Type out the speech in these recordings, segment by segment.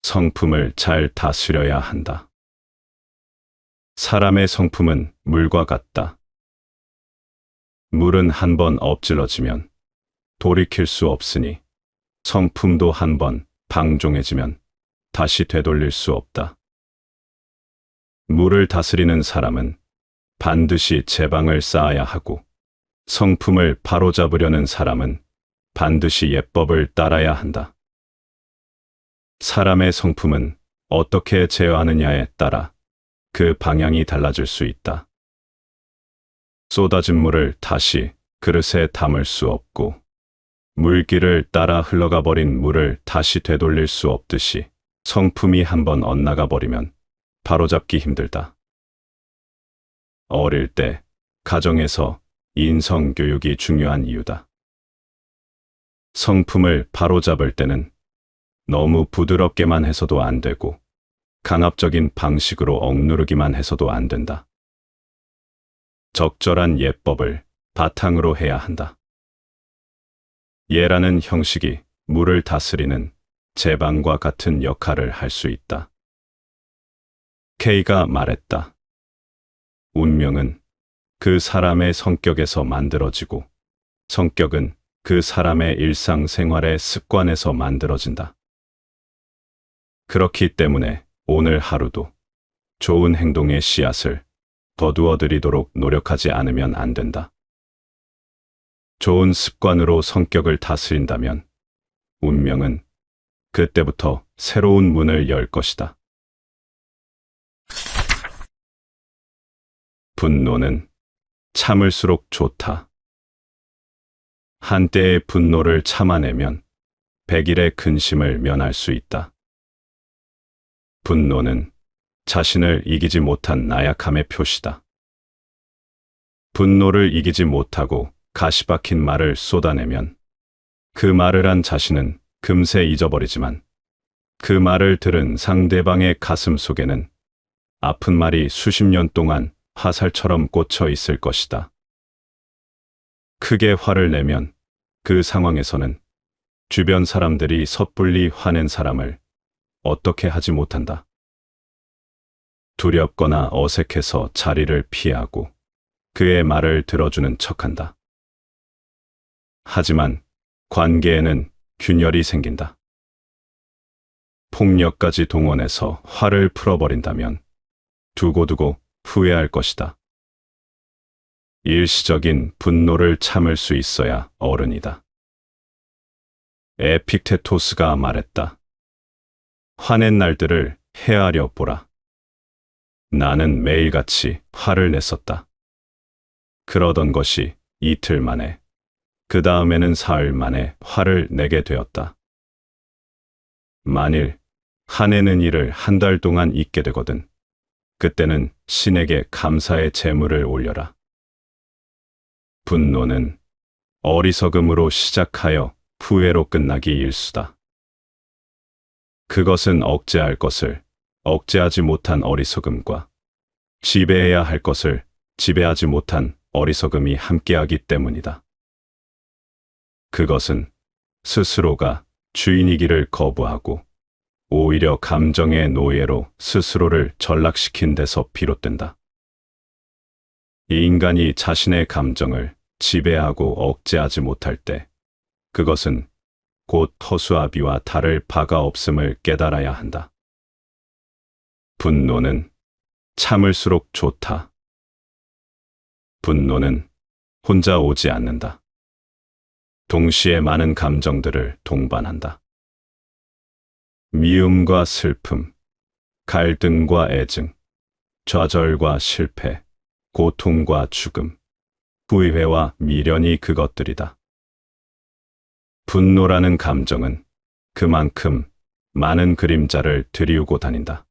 성품을 잘 다스려야 한다. 사람의 성품은 물과 같다. 물은 한 번 엎질러지면 돌이킬 수 없으니 성품도 한 번 방종해지면 다시 되돌릴 수 없다. 물을 다스리는 사람은 반드시 제방을 쌓아야 하고, 성품을 바로잡으려는 사람은 반드시 예법을 따라야 한다. 사람의 성품은 어떻게 제어하느냐에 따라 그 방향이 달라질 수 있다. 쏟아진 물을 다시 그릇에 담을 수 없고, 물길을 따라 흘러가 버린 물을 다시 되돌릴 수 없듯이 성품이 한번 엇나가 버리면 바로잡기 힘들다. 어릴 때 가정에서 인성교육이 중요한 이유다. 성품을 바로잡을 때는 너무 부드럽게만 해서도 안 되고, 강압적인 방식으로 억누르기만 해서도 안 된다. 적절한 예법을 바탕으로 해야 한다. 예라는 형식이 물을 다스리는 제방과 같은 역할을 할 수 있다. K가 말했다. 운명은 그 사람의 성격에서 만들어지고, 성격은 그 사람의 일상생활의 습관에서 만들어진다. 그렇기 때문에 오늘 하루도 좋은 행동의 씨앗을 거두어들이도록 노력하지 않으면 안 된다. 좋은 습관으로 성격을 다스린다면 운명은 그때부터 새로운 문을 열 것이다. 분노는 참을수록 좋다. 한때의 분노를 참아내면 100일의 근심을 면할 수 있다. 분노는 자신을 이기지 못한 나약함의 표시다. 분노를 이기지 못하고 가시박힌 말을 쏟아내면 그 말을 한 자신은 금세 잊어버리지만, 그 말을 들은 상대방의 가슴 속에는 아픈 말이 수십 년 동안 화살처럼 꽂혀 있을 것이다. 크게 화를 내면 그 상황에서는 주변 사람들이 섣불리 화낸 사람을 어떻게 하지 못한다. 두렵거나 어색해서 자리를 피하고 그의 말을 들어주는 척한다. 하지만 관계에는 균열이 생긴다. 폭력까지 동원해서 화를 풀어버린다면 두고두고 후회할 것이다. 일시적인 분노를 참을 수 있어야 어른이다. 에픽테토스가 말했다. 화낸 날들을 헤아려 보라. 나는 매일같이 화를 냈었다. 그러던 것이 이틀 만에, 그 다음에는 사흘 만에 화를 내게 되었다. 만일 화내는 일을 한 달 동안 있게 되거든, 그때는 신에게 감사의 제물을 올려라. 분노는 어리석음으로 시작하여 후회로 끝나기 일수다. 그것은 억제할 것을 억제하지 못한 어리석음과 지배해야 할 것을 지배하지 못한 어리석음이 함께하기 때문이다. 그것은 스스로가 주인이기를 거부하고 오히려 감정의 노예로 스스로를 전락시킨 데서 비롯된다. 이 인간이 자신의 감정을 지배하고 억제하지 못할 때, 그것은 곧 허수아비와 다를 바가 없음을 깨달아야 한다. 분노는 참을수록 좋다. 분노는 혼자 오지 않는다. 동시에 많은 감정들을 동반한다. 미움과 슬픔, 갈등과 애증, 좌절과 실패, 고통과 죽음, 후회와 미련이 그것들이다. 분노라는 감정은 그만큼 많은 그림자를 들이우고 다닌다.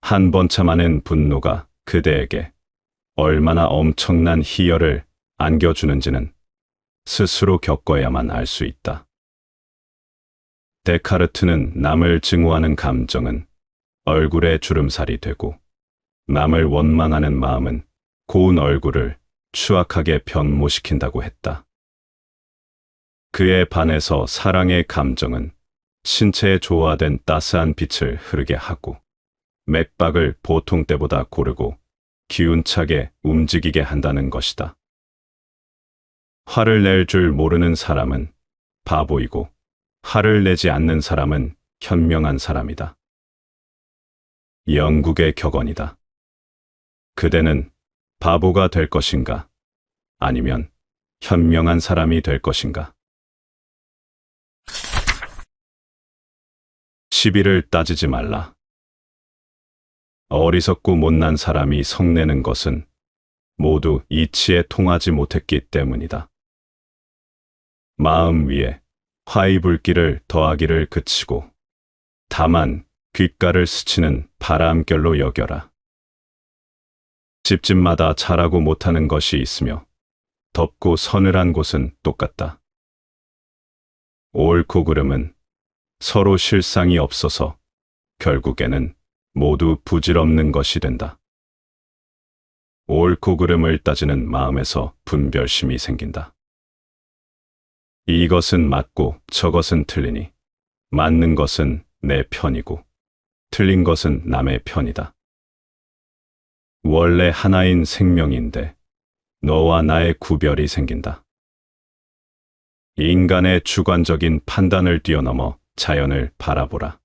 한 번 참아낸 분노가 그대에게 얼마나 엄청난 희열을 안겨주는지는 스스로 겪어야만 알 수 있다. 데카르트는 남을 증오하는 감정은 얼굴에 주름살이 되고, 남을 원망하는 마음은 고운 얼굴을 추악하게 변모시킨다고 했다. 그에 반해서 사랑의 감정은 신체에 조화된 따스한 빛을 흐르게 하고 맥박을 보통 때보다 고르고 기운차게 움직이게 한다는 것이다. 화를 낼 줄 모르는 사람은 바보이고 화를 내지 않는 사람은 현명한 사람이다. 영국의 격언이다. 그대는 바보가 될 것인가? 아니면 현명한 사람이 될 것인가? 시비를 따지지 말라. 어리석고 못난 사람이 성내는 것은 모두 이치에 통하지 못했기 때문이다. 마음 위에 화의 불길을 더하기를 그치고 다만 귓가를 스치는 바람결로 여겨라. 집집마다 잘하고 못하는 것이 있으며 덥고 서늘한 곳은 똑같다. 옳고 그름은 서로 실상이 없어서 결국에는 모두 부질없는 것이 된다. 옳고 그름을 따지는 마음에서 분별심이 생긴다. 이것은 맞고 저것은 틀리니 맞는 것은 내 편이고 틀린 것은 남의 편이다. 원래 하나인 생명인데 너와 나의 구별이 생긴다. 인간의 주관적인 판단을 뛰어넘어 자연을 바라보라.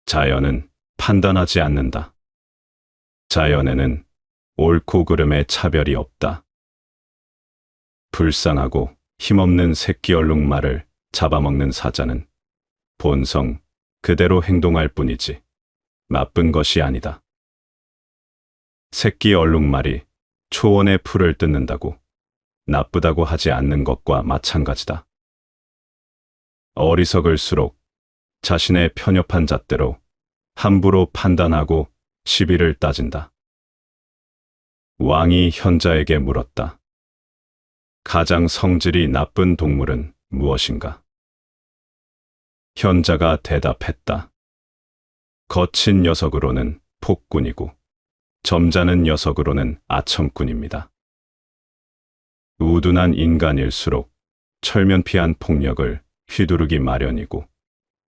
자연은 판단하지 않는다. 자연에는 옳고 그름의 차별이 없다. 불쌍하고 힘없는 새끼 얼룩말을 잡아먹는 사자는 본성 그대로 행동할 뿐이지 나쁜 것이 아니다. 새끼 얼룩말이 초원의 풀을 뜯는다고 나쁘다고 하지 않는 것과 마찬가지다. 어리석을수록 자신의 편협한 잣대로 함부로 판단하고 시비를 따진다. 왕이 현자에게 물었다. 가장 성질이 나쁜 동물은 무엇인가? 현자가 대답했다. 거친 녀석으로는 폭군이고 점잖은 녀석으로는 아첨꾼입니다. 우둔한 인간일수록 철면피한 폭력을 휘두르기 마련이고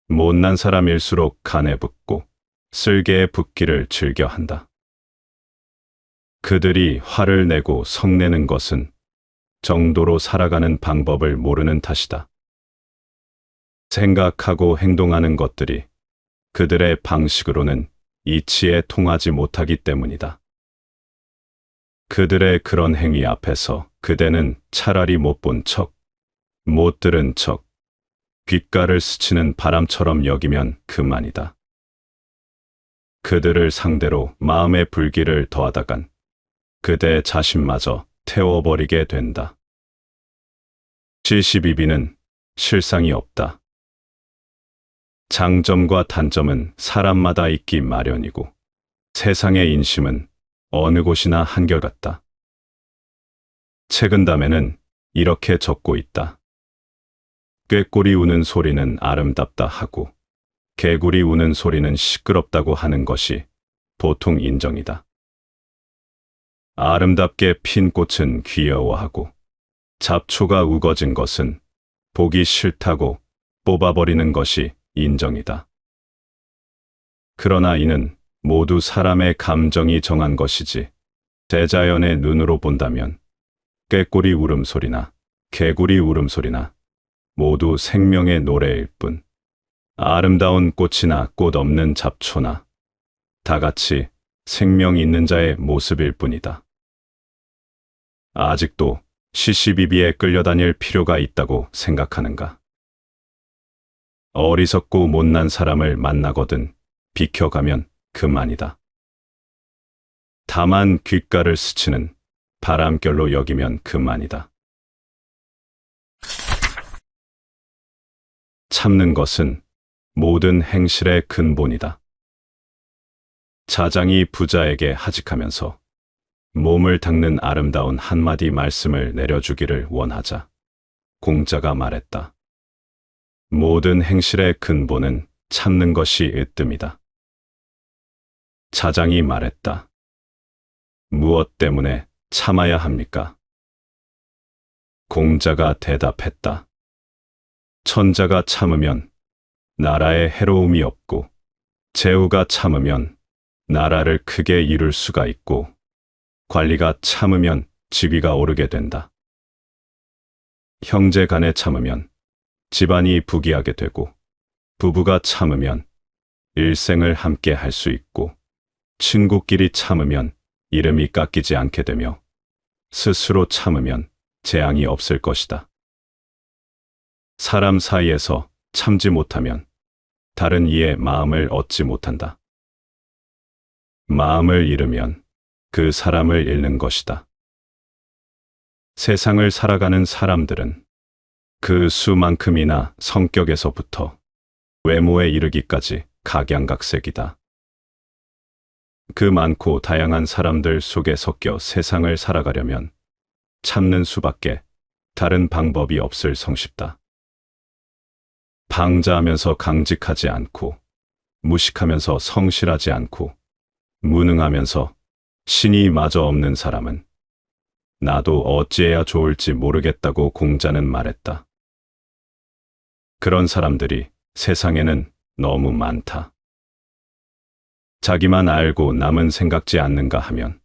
못난 사람일수록 간에 붙고 쓸개에 붙기를 즐겨한다. 그들이 화를 내고 성내는 것은 정도로 살아가는 방법을 모르는 탓이다. 생각하고 행동하는 것들이 그들의 방식으로는 이치에 통하지 못하기 때문이다. 그들의 그런 행위 앞에서 그대는 차라리 못 본 척, 못 들은 척, 귓가를 스치는 바람처럼 여기면 그만이다. 그들을 상대로 마음의 불길을 더하다간 그대 자신마저 태워버리게 된다. 72비는 실상이 없다. 장점과 단점은 사람마다 있기 마련이고 세상의 인심은 어느 곳이나 한결같다. 책은담에는 이렇게 적고 있다. 꾀꼬리 우는 소리는 아름답다 하고 개구리 우는 소리는 시끄럽다고 하는 것이 보통 인정이다. 아름답게 핀 꽃은 귀여워하고 잡초가 우거진 것은 보기 싫다고 뽑아버리는 것이 인정이다. 그러나 이는 모두 사람의 감정이 정한 것이지 대자연의 눈으로 본다면 꾀꼬리 울음소리나 개구리 울음소리나 모두 생명의 노래일 뿐 아름다운 꽃이나 꽃 없는 잡초나 다 같이 생명 있는 자의 모습일 뿐이다. 아직도 시시비비에 끌려다닐 필요가 있다고 생각하는가? 어리석고 못난 사람을 만나거든 비켜가면 그만이다. 다만 귓가를 스치는 바람결로 여기면 그만이다. 참는 것은 모든 행실의 근본이다. 자장이 부자에게 하직하면서 몸을 닦는 아름다운 한마디 말씀을 내려주기를 원하자 공자가 말했다. 모든 행실의 근본은 참는 것이 으뜸이다. 자장이 말했다. 무엇 때문에 참아야 합니까? 공자가 대답했다. 천자가 참으면 나라에 해로움이 없고, 제후가 참으면 나라를 크게 이룰 수가 있고, 관리가 참으면 직위가 오르게 된다. 형제 간에 참으면 집안이 부귀하게 되고, 부부가 참으면 일생을 함께 할 수 있고, 친구끼리 참으면 이름이 깎이지 않게 되며, 스스로 참으면 재앙이 없을 것이다. 사람 사이에서 참지 못하면 다른 이의 마음을 얻지 못한다. 마음을 잃으면 그 사람을 잃는 것이다. 세상을 살아가는 사람들은 그 수만큼이나 성격에서부터 외모에 이르기까지 각양각색이다. 그 많고 다양한 사람들 속에 섞여 세상을 살아가려면 참는 수밖에 다른 방법이 없을 성쉽다. 방자하면서 강직하지 않고, 무식하면서 성실하지 않고, 무능하면서 신이 마저 없는 사람은 나도 어찌해야 좋을지 모르겠다고 공자는 말했다. 그런 사람들이 세상에는 너무 많다. 자기만 알고 남은 생각지 않는가 하면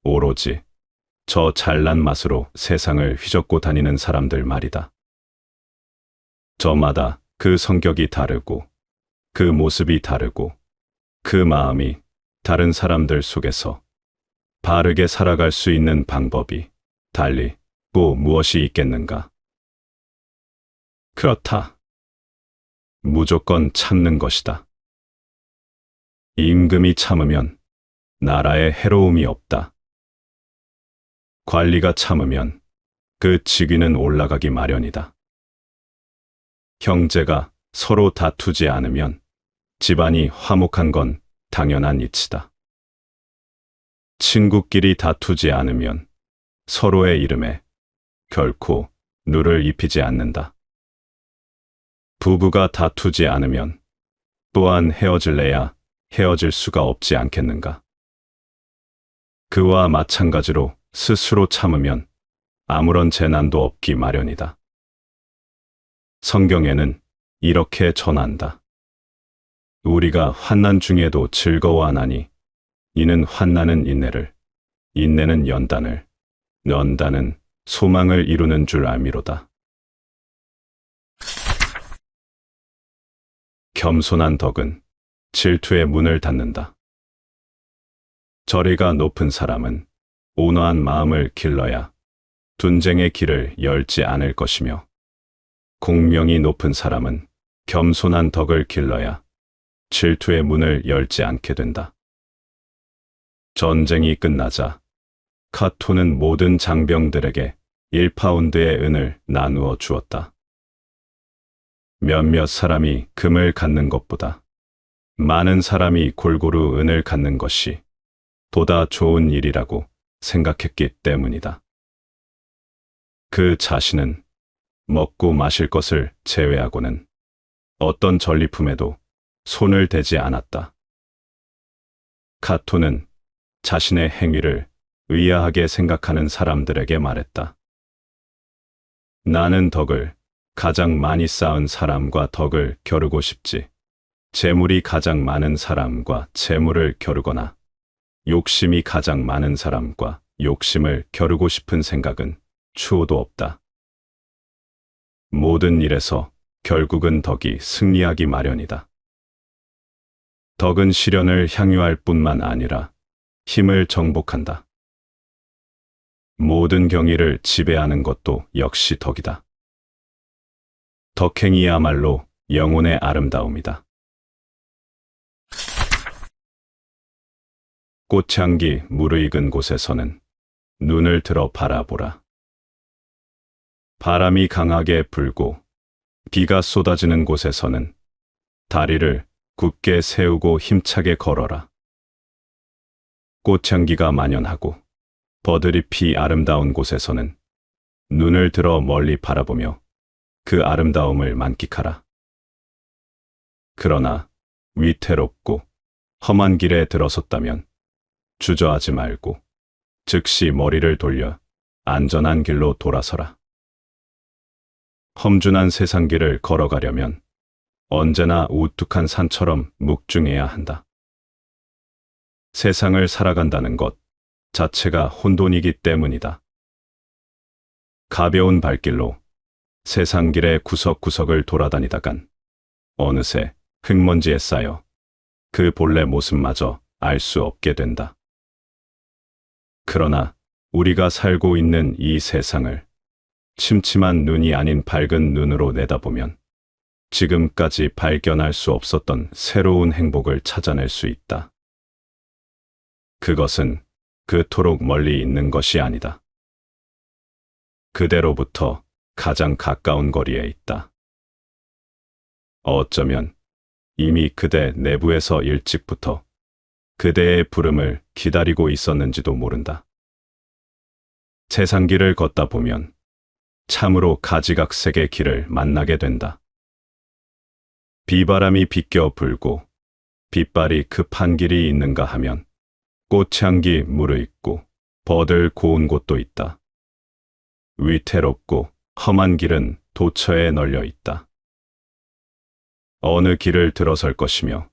오로지 저 잘난 맛으로 세상을 휘젓고 다니는 사람들 말이다. 저마다 그 성격이 다르고, 그 모습이 다르고, 그 마음이 다른 사람들 속에서 바르게 살아갈 수 있는 방법이 달리 또 무엇이 있겠는가? 그렇다. 무조건 참는 것이다. 임금이 참으면 나라에 해로움이 없다. 관리가 참으면 그 직위는 올라가기 마련이다. 형제가 서로 다투지 않으면 집안이 화목한 건 당연한 이치다. 친구끼리 다투지 않으면 서로의 이름에 결코 누를 입히지 않는다. 부부가 다투지 않으면 또한 헤어질래야 헤어질 수가 없지 않겠는가. 그와 마찬가지로 스스로 참으면 아무런 재난도 없기 마련이다. 성경에는 이렇게 전한다. 우리가 환난 중에도 즐거워하나니 이는 환난은 인내를, 인내는 연단을, 연단은 소망을 이루는 줄 알미로다. 겸손한 덕은 질투의 문을 닫는다. 저리가 높은 사람은 온화한 마음을 길러야 분쟁의 길을 열지 않을 것이며, 공명이 높은 사람은 겸손한 덕을 길러야 질투의 문을 열지 않게 된다. 전쟁이 끝나자 카토는 모든 장병들에게 1파운드의 은을 나누어 주었다. 몇몇 사람이 금을 갖는 것보다 많은 사람이 골고루 은을 갖는 것이 보다 좋은 일이라고 생각했기 때문이다. 그 자신은 먹고 마실 것을 제외하고는 어떤 전리품에도 손을 대지 않았다. 카토는 자신의 행위를 의아하게 생각하는 사람들에게 말했다. 나는 덕을 가장 많이 쌓은 사람과 덕을 겨루고 싶지, 재물이 가장 많은 사람과 재물을 겨루거나 욕심이 가장 많은 사람과 욕심을 겨루고 싶은 생각은 추호도 없다. 모든 일에서 결국은 덕이 승리하기 마련이다. 덕은 시련을 향유할 뿐만 아니라 힘을 정복한다. 모든 경의를 지배하는 것도 역시 덕이다. 덕행이야말로 영혼의 아름다움이다. 꽃향기 무르익은 곳에서는 눈을 들어 바라보라. 바람이 강하게 불고 비가 쏟아지는 곳에서는 다리를 굳게 세우고 힘차게 걸어라. 꽃향기가 만연하고 버드잎이 아름다운 곳에서는 눈을 들어 멀리 바라보며 그 아름다움을 만끽하라. 그러나 위태롭고 험한 길에 들어섰다면 주저하지 말고 즉시 머리를 돌려 안전한 길로 돌아서라. 험준한 세상길을 걸어가려면 언제나 우뚝한 산처럼 묵중해야 한다. 세상을 살아간다는 것 자체가 혼돈이기 때문이다. 가벼운 발길로 세상 길의 구석구석을 돌아다니다간 어느새 흙먼지에 쌓여 그 본래 모습마저 알 수 없게 된다. 그러나 우리가 살고 있는 이 세상을 침침한 눈이 아닌 밝은 눈으로 내다보면 지금까지 발견할 수 없었던 새로운 행복을 찾아낼 수 있다. 그것은 그토록 멀리 있는 것이 아니다. 그대로부터 가장 가까운 거리에 있다. 어쩌면 이미 그대 내부에서 일찍부터 그대의 부름을 기다리고 있었는지도 모른다. 세상 길을 걷다 보면 참으로 가지각색의 길을 만나게 된다. 비바람이 비껴 불고 빛발이 급한 길이 있는가 하면 꽃향기 무르익고 버들 고운 곳도 있다. 위태롭고 험한 길은 도처에 널려 있다. 어느 길을 들어설 것이며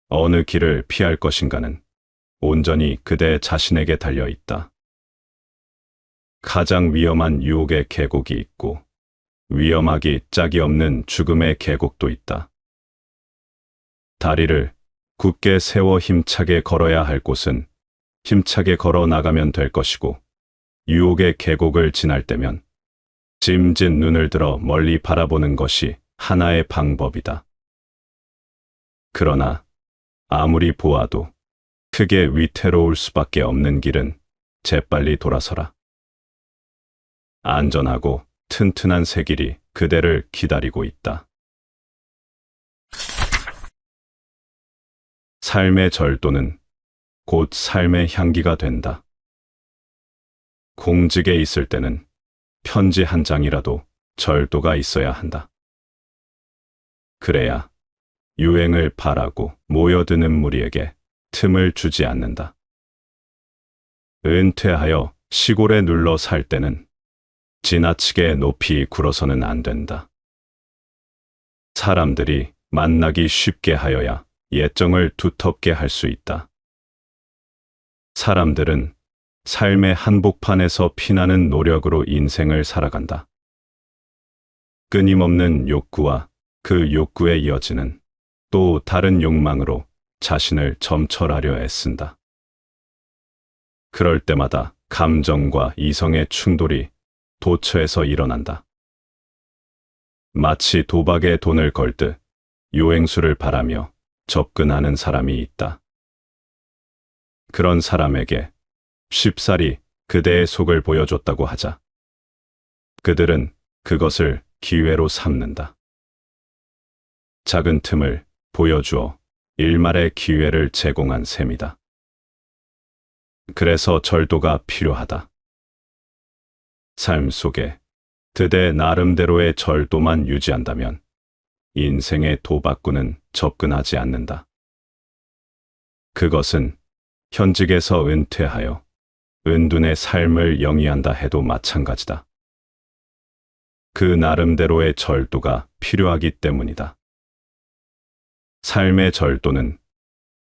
어느 길을 피할 것인가는 온전히 그대 자신에게 달려 있다. 가장 위험한 유혹의 계곡이 있고 위험하기 짝이 없는 죽음의 계곡도 있다. 다리를 굳게 세워 힘차게 걸어야 할 곳은 힘차게 걸어 나가면 될 것이고 유혹의 계곡을 지날 때면 짐진 눈을 들어 멀리 바라보는 것이 하나의 방법이다. 그러나 아무리 보아도 크게 위태로울 수밖에 없는 길은 재빨리 돌아서라. 안전하고 튼튼한 새 길이 그대를 기다리고 있다. 삶의 절도는 곧 삶의 향기가 된다. 공직에 있을 때는 편지 한 장이라도 절도가 있어야 한다. 그래야 유행을 바라고 모여드는 무리에게 틈을 주지 않는다. 은퇴하여 시골에 눌러 살 때는 지나치게 높이 굴어서는 안 된다. 사람들이 만나기 쉽게 하여야 예정을 두텁게 할 수 있다. 사람들은 삶의 한복판에서 피나는 노력으로 인생을 살아간다. 끊임없는 욕구와 그 욕구에 이어지는 또 다른 욕망으로 자신을 점철하려 애쓴다. 그럴 때마다 감정과 이성의 충돌이 도처에서 일어난다. 마치 도박에 돈을 걸듯 요행수를 바라며 접근하는 사람이 있다. 그런 사람에게 쉽사리 그대의 속을 보여줬다고 하자. 그들은 그것을 기회로 삼는다. 작은 틈을 보여주어 일말의 기회를 제공한 셈이다. 그래서 절도가 필요하다. 삶 속에 그대 나름대로의 절도만 유지한다면 인생의 도박꾼은 접근하지 않는다. 그것은 현직에서 은퇴하여 은둔의 삶을 영위한다 해도 마찬가지다. 그 나름대로의 절도가 필요하기 때문이다. 삶의 절도는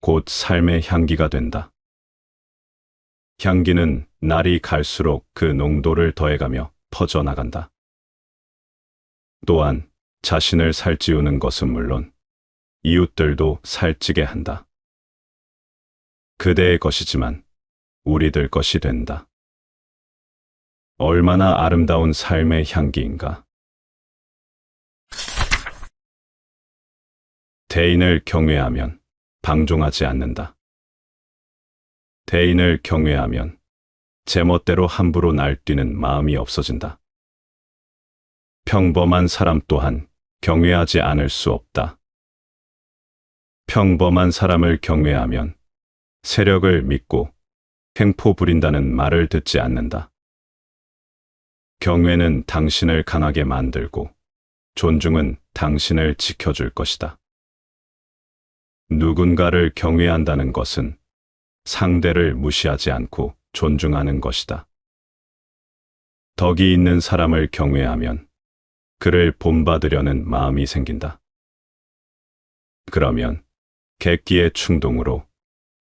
곧 삶의 향기가 된다. 향기는 날이 갈수록 그 농도를 더해가며 퍼져나간다. 또한 자신을 살찌우는 것은 물론 이웃들도 살찌게 한다. 그대의 것이지만 우리들 것이 된다. 얼마나 아름다운 삶의 향기인가. 대인을 경외하면 방종하지 않는다. 대인을 경외하면 제멋대로 함부로 날뛰는 마음이 없어진다. 평범한 사람 또한 경외하지 않을 수 없다. 평범한 사람을 경외하면 세력을 믿고 횡포 부린다는 말을 듣지 않는다. 경외는 당신을 강하게 만들고 존중은 당신을 지켜줄 것이다. 누군가를 경외한다는 것은 상대를 무시하지 않고 존중하는 것이다. 덕이 있는 사람을 경외하면 그를 본받으려는 마음이 생긴다. 그러면 객기의 충동으로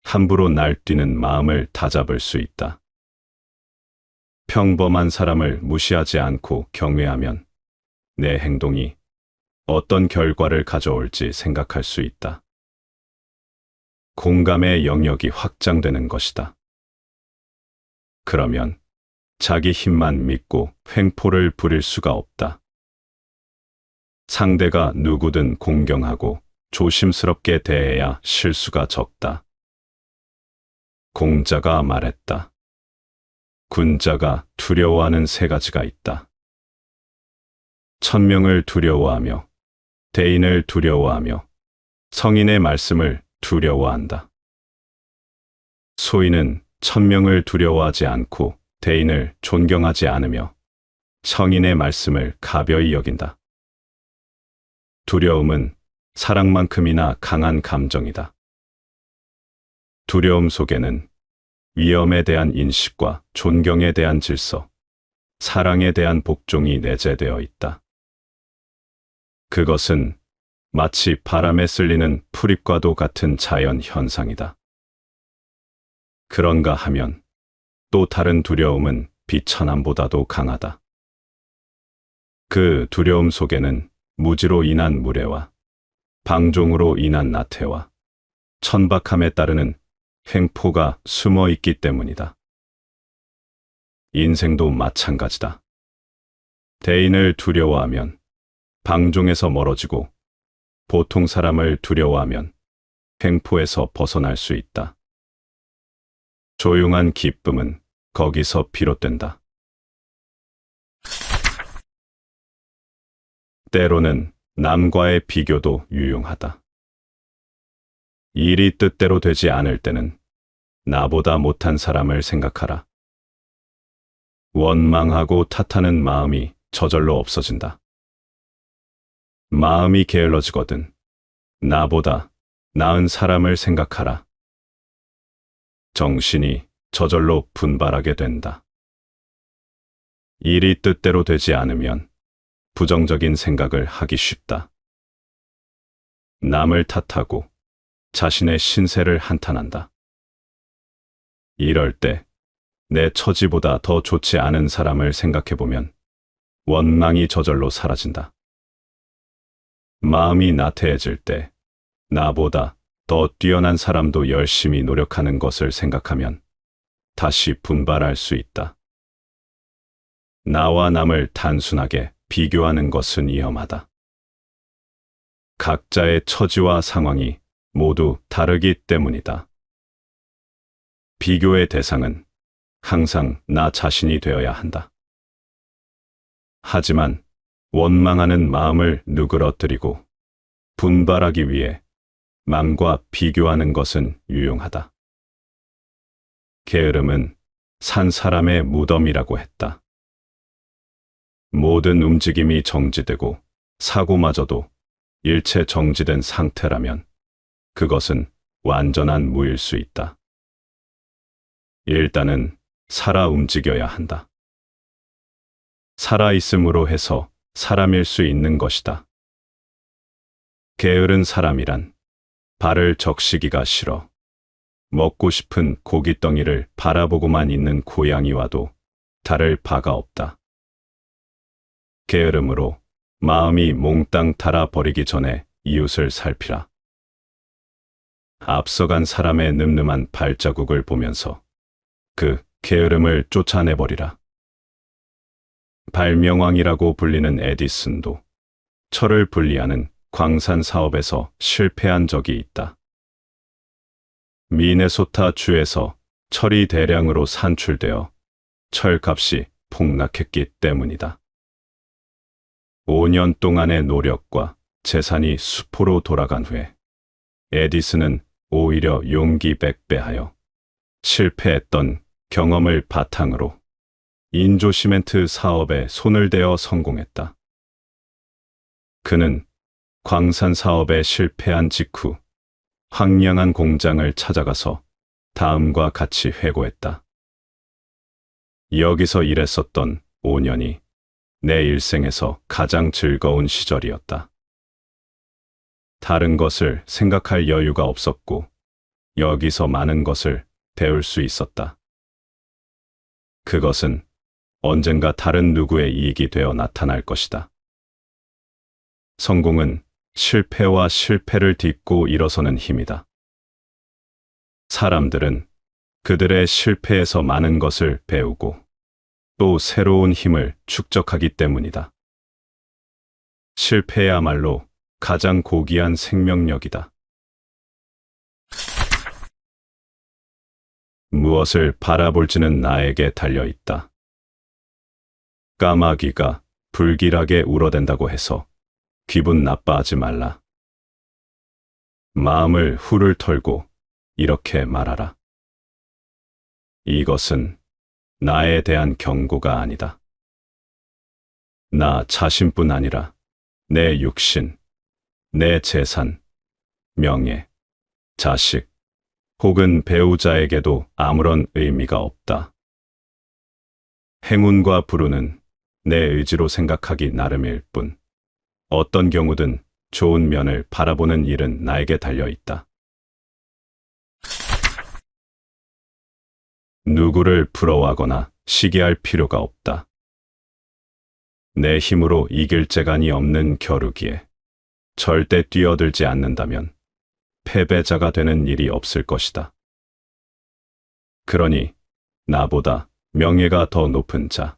함부로 날뛰는 마음을 다잡을 수 있다. 평범한 사람을 무시하지 않고 경외하면 내 행동이 어떤 결과를 가져올지 생각할 수 있다. 공감의 영역이 확장되는 것이다. 그러면 자기 힘만 믿고 횡포를 부릴 수가 없다. 상대가 누구든 공경하고 조심스럽게 대해야 실수가 적다. 공자가 말했다. 군자가 두려워하는 세 가지가 있다. 천명을 두려워하며, 대인을 두려워하며, 성인의 말씀을 두려워한다. 소인은 천명을 두려워하지 않고 대인을 존경하지 않으며 성인의 말씀을 가벼이 여긴다. 두려움은 사랑만큼이나 강한 감정이다. 두려움 속에는 위험에 대한 인식과 존경에 대한 질서, 사랑에 대한 복종이 내재되어 있다. 그것은 마치 바람에 쓸리는 풀잎과도 같은 자연 현상이다. 그런가 하면 또 다른 두려움은 비천함보다도 강하다. 그 두려움 속에는 무지로 인한 무례와 방종으로 인한 나태와 천박함에 따르는 횡포가 숨어 있기 때문이다. 인생도 마찬가지다. 대인을 두려워하면 방종에서 멀어지고 보통 사람을 두려워하면 횡포에서 벗어날 수 있다. 조용한 기쁨은 거기서 비롯된다. 때로는 남과의 비교도 유용하다. 일이 뜻대로 되지 않을 때는 나보다 못한 사람을 생각하라. 원망하고 탓하는 마음이 저절로 없어진다. 마음이 게을러지거든 나보다 나은 사람을 생각하라. 정신이 저절로 분발하게 된다. 일이 뜻대로 되지 않으면 부정적인 생각을 하기 쉽다. 남을 탓하고 자신의 신세를 한탄한다. 이럴 때 내 처지보다 더 좋지 않은 사람을 생각해보면 원망이 저절로 사라진다. 마음이 나태해질 때 나보다 더 뛰어난 사람도 열심히 노력하는 것을 생각하면 다시 분발할 수 있다. 나와 남을 단순하게 비교하는 것은 위험하다. 각자의 처지와 상황이 모두 다르기 때문이다. 비교의 대상은 항상 나 자신이 되어야 한다. 하지만 원망하는 마음을 누그러뜨리고 분발하기 위해 남과 비교하는 것은 유용하다. 게으름은 산 사람의 무덤이라고 했다. 모든 움직임이 정지되고 사고마저도 일체 정지된 상태라면 그것은 완전한 무일 수 있다. 일단은 살아 움직여야 한다. 살아있음으로 해서 사람일 수 있는 것이다. 게으른 사람이란 발을 적시기가 싫어 먹고 싶은 고깃덩이를 바라보고만 있는 고양이와도 다를 바가 없다. 게으름으로 마음이 몽땅 달아버리기 전에 이웃을 살피라. 앞서간 사람의 늠름한 발자국을 보면서 그 게으름을 쫓아내버리라. 발명왕이라고 불리는 에디슨도 철을 분리하는 광산 사업에서 실패한 적이 있다. 미네소타 주에서 철이 대량으로 산출되어 철값이 폭락했기 때문이다. 5년 동안의 노력과 재산이 수포로 돌아간 후에 에디슨은 오히려 용기 백배하여 실패했던 경험을 바탕으로 인조 시멘트 사업에 손을 대어 성공했다. 그는 광산 사업에 실패한 직후 황량한 공장을 찾아가서 다음과 같이 회고했다. 여기서 일했었던 5년이 내 일생에서 가장 즐거운 시절이었다. 다른 것을 생각할 여유가 없었고 여기서 많은 것을 배울 수 있었다. 그것은 언젠가 다른 누구의 이익이 되어 나타날 것이다. 성공은 실패와 실패를 딛고 일어서는 힘이다. 사람들은 그들의 실패에서 많은 것을 배우고 또 새로운 힘을 축적하기 때문이다. 실패야말로 가장 고귀한 생명력이다. 무엇을 바라볼지는 나에게 달려있다. 까마귀가 불길하게 울어댄다고 해서 기분 나빠하지 말라. 마음을 훌을 털고 이렇게 말하라. 이것은 나에 대한 경고가 아니다. 나 자신뿐 아니라 내 육신, 내 재산, 명예, 자식, 혹은 배우자에게도 아무런 의미가 없다. 행운과 불운은 내 의지로 생각하기 나름일 뿐, 어떤 경우든 좋은 면을 바라보는 일은 나에게 달려있다. 누구를 부러워하거나 시기할 필요가 없다. 내 힘으로 이길 재간이 없는 겨루기에 절대 뛰어들지 않는다면 패배자가 되는 일이 없을 것이다. 그러니 나보다 명예가 더 높은 자,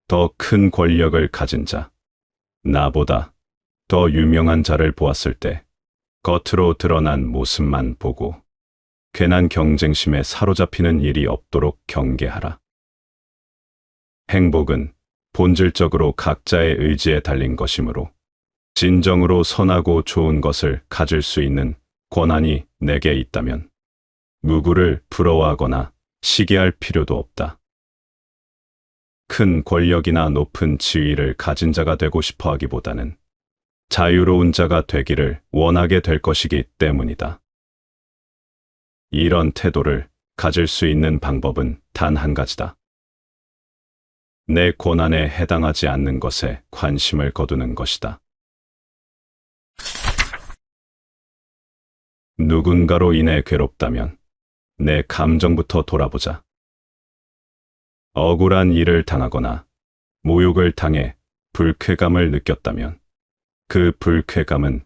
더 큰 권력을 가진 자, 나보다 더 유명한 자를 보았을 때 겉으로 드러난 모습만 보고 괜한 경쟁심에 사로잡히는 일이 없도록 경계하라. 행복은 본질적으로 각자의 의지에 달린 것이므로 진정으로 선하고 좋은 것을 가질 수 있는 권한이 내게 있다면 누구를 부러워하거나 시기할 필요도 없다. 큰 권력이나 높은 지위를 가진 자가 되고 싶어 하기보다는 자유로운 자가 되기를 원하게 될 것이기 때문이다. 이런 태도를 가질 수 있는 방법은 단 한 가지다. 내 고난에 해당하지 않는 것에 관심을 거두는 것이다. 누군가로 인해 괴롭다면 내 감정부터 돌아보자. 억울한 일을 당하거나 모욕을 당해 불쾌감을 느꼈다면 그 불쾌감은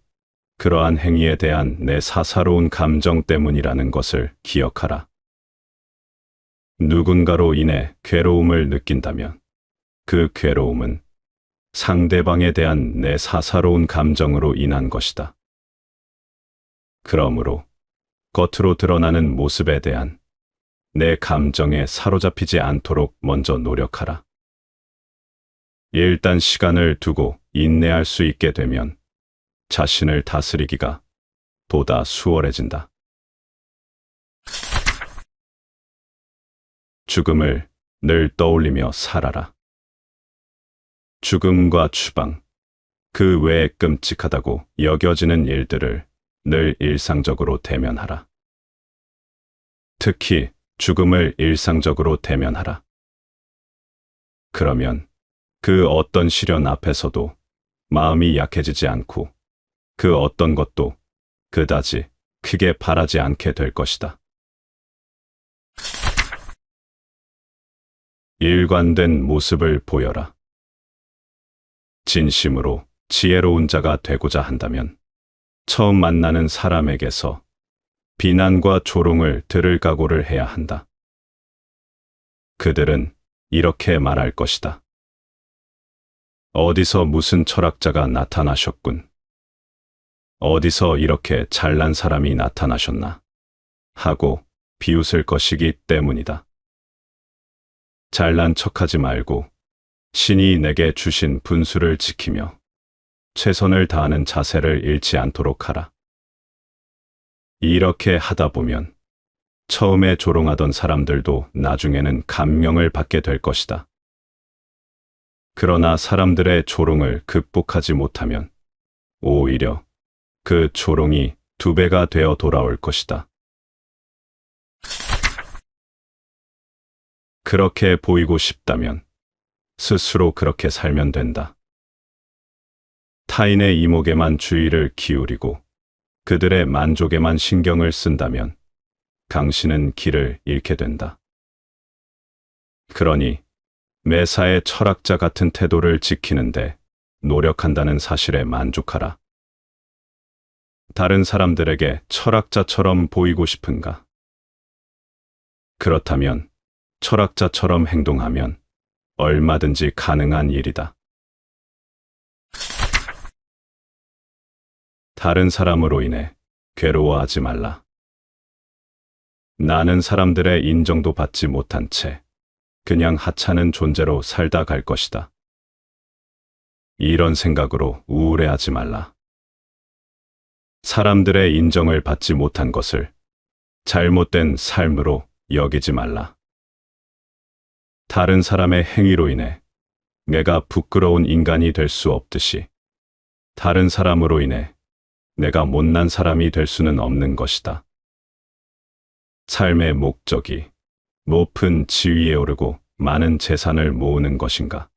그러한 행위에 대한 내 사사로운 감정 때문이라는 것을 기억하라. 누군가로 인해 괴로움을 느낀다면 그 괴로움은 상대방에 대한 내 사사로운 감정으로 인한 것이다. 그러므로 겉으로 드러나는 모습에 대한 내 감정에 사로잡히지 않도록 먼저 노력하라. 일단 시간을 두고 인내할 수 있게 되면 자신을 다스리기가 보다 수월해진다. 죽음을 늘 떠올리며 살아라. 죽음과 추방, 그 외에 끔찍하다고 여겨지는 일들을 늘 일상적으로 대면하라. 특히 죽음을 일상적으로 대면하라. 그러면 그 어떤 시련 앞에서도 마음이 약해지지 않고 그 어떤 것도 그다지 크게 바라지 않게 될 것이다. 일관된 모습을 보여라. 진심으로 지혜로운 자가 되고자 한다면 처음 만나는 사람에게서 비난과 조롱을 들을 각오를 해야 한다. 그들은 이렇게 말할 것이다. 어디서 무슨 철학자가 나타나셨군. 어디서 이렇게 잘난 사람이 나타나셨나 하고 비웃을 것이기 때문이다. 잘난 척하지 말고 신이 내게 주신 분수를 지키며 최선을 다하는 자세를 잃지 않도록 하라. 이렇게 하다 보면 처음에 조롱하던 사람들도 나중에는 감명을 받게 될 것이다. 그러나 사람들의 조롱을 극복하지 못하면 오히려 그 조롱이 2배가 되어 돌아올 것이다. 그렇게 보이고 싶다면 스스로 그렇게 살면 된다. 타인의 이목에만 주의를 기울이고 그들의 만족에만 신경을 쓴다면 당신은 길을 잃게 된다. 그러니 매사에 철학자 같은 태도를 지키는데 노력한다는 사실에 만족하라. 다른 사람들에게 철학자처럼 보이고 싶은가? 그렇다면 철학자처럼 행동하면 얼마든지 가능한 일이다. 다른 사람으로 인해 괴로워하지 말라. 나는 사람들의 인정도 받지 못한 채 그냥 하찮은 존재로 살다 갈 것이다. 이런 생각으로 우울해하지 말라. 사람들의 인정을 받지 못한 것을 잘못된 삶으로 여기지 말라. 다른 사람의 행위로 인해 내가 부끄러운 인간이 될 수 없듯이 다른 사람으로 인해 내가 못난 사람이 될 수는 없는 것이다. 삶의 목적이 높은 지위에 오르고 많은 재산을 모으는 것인가?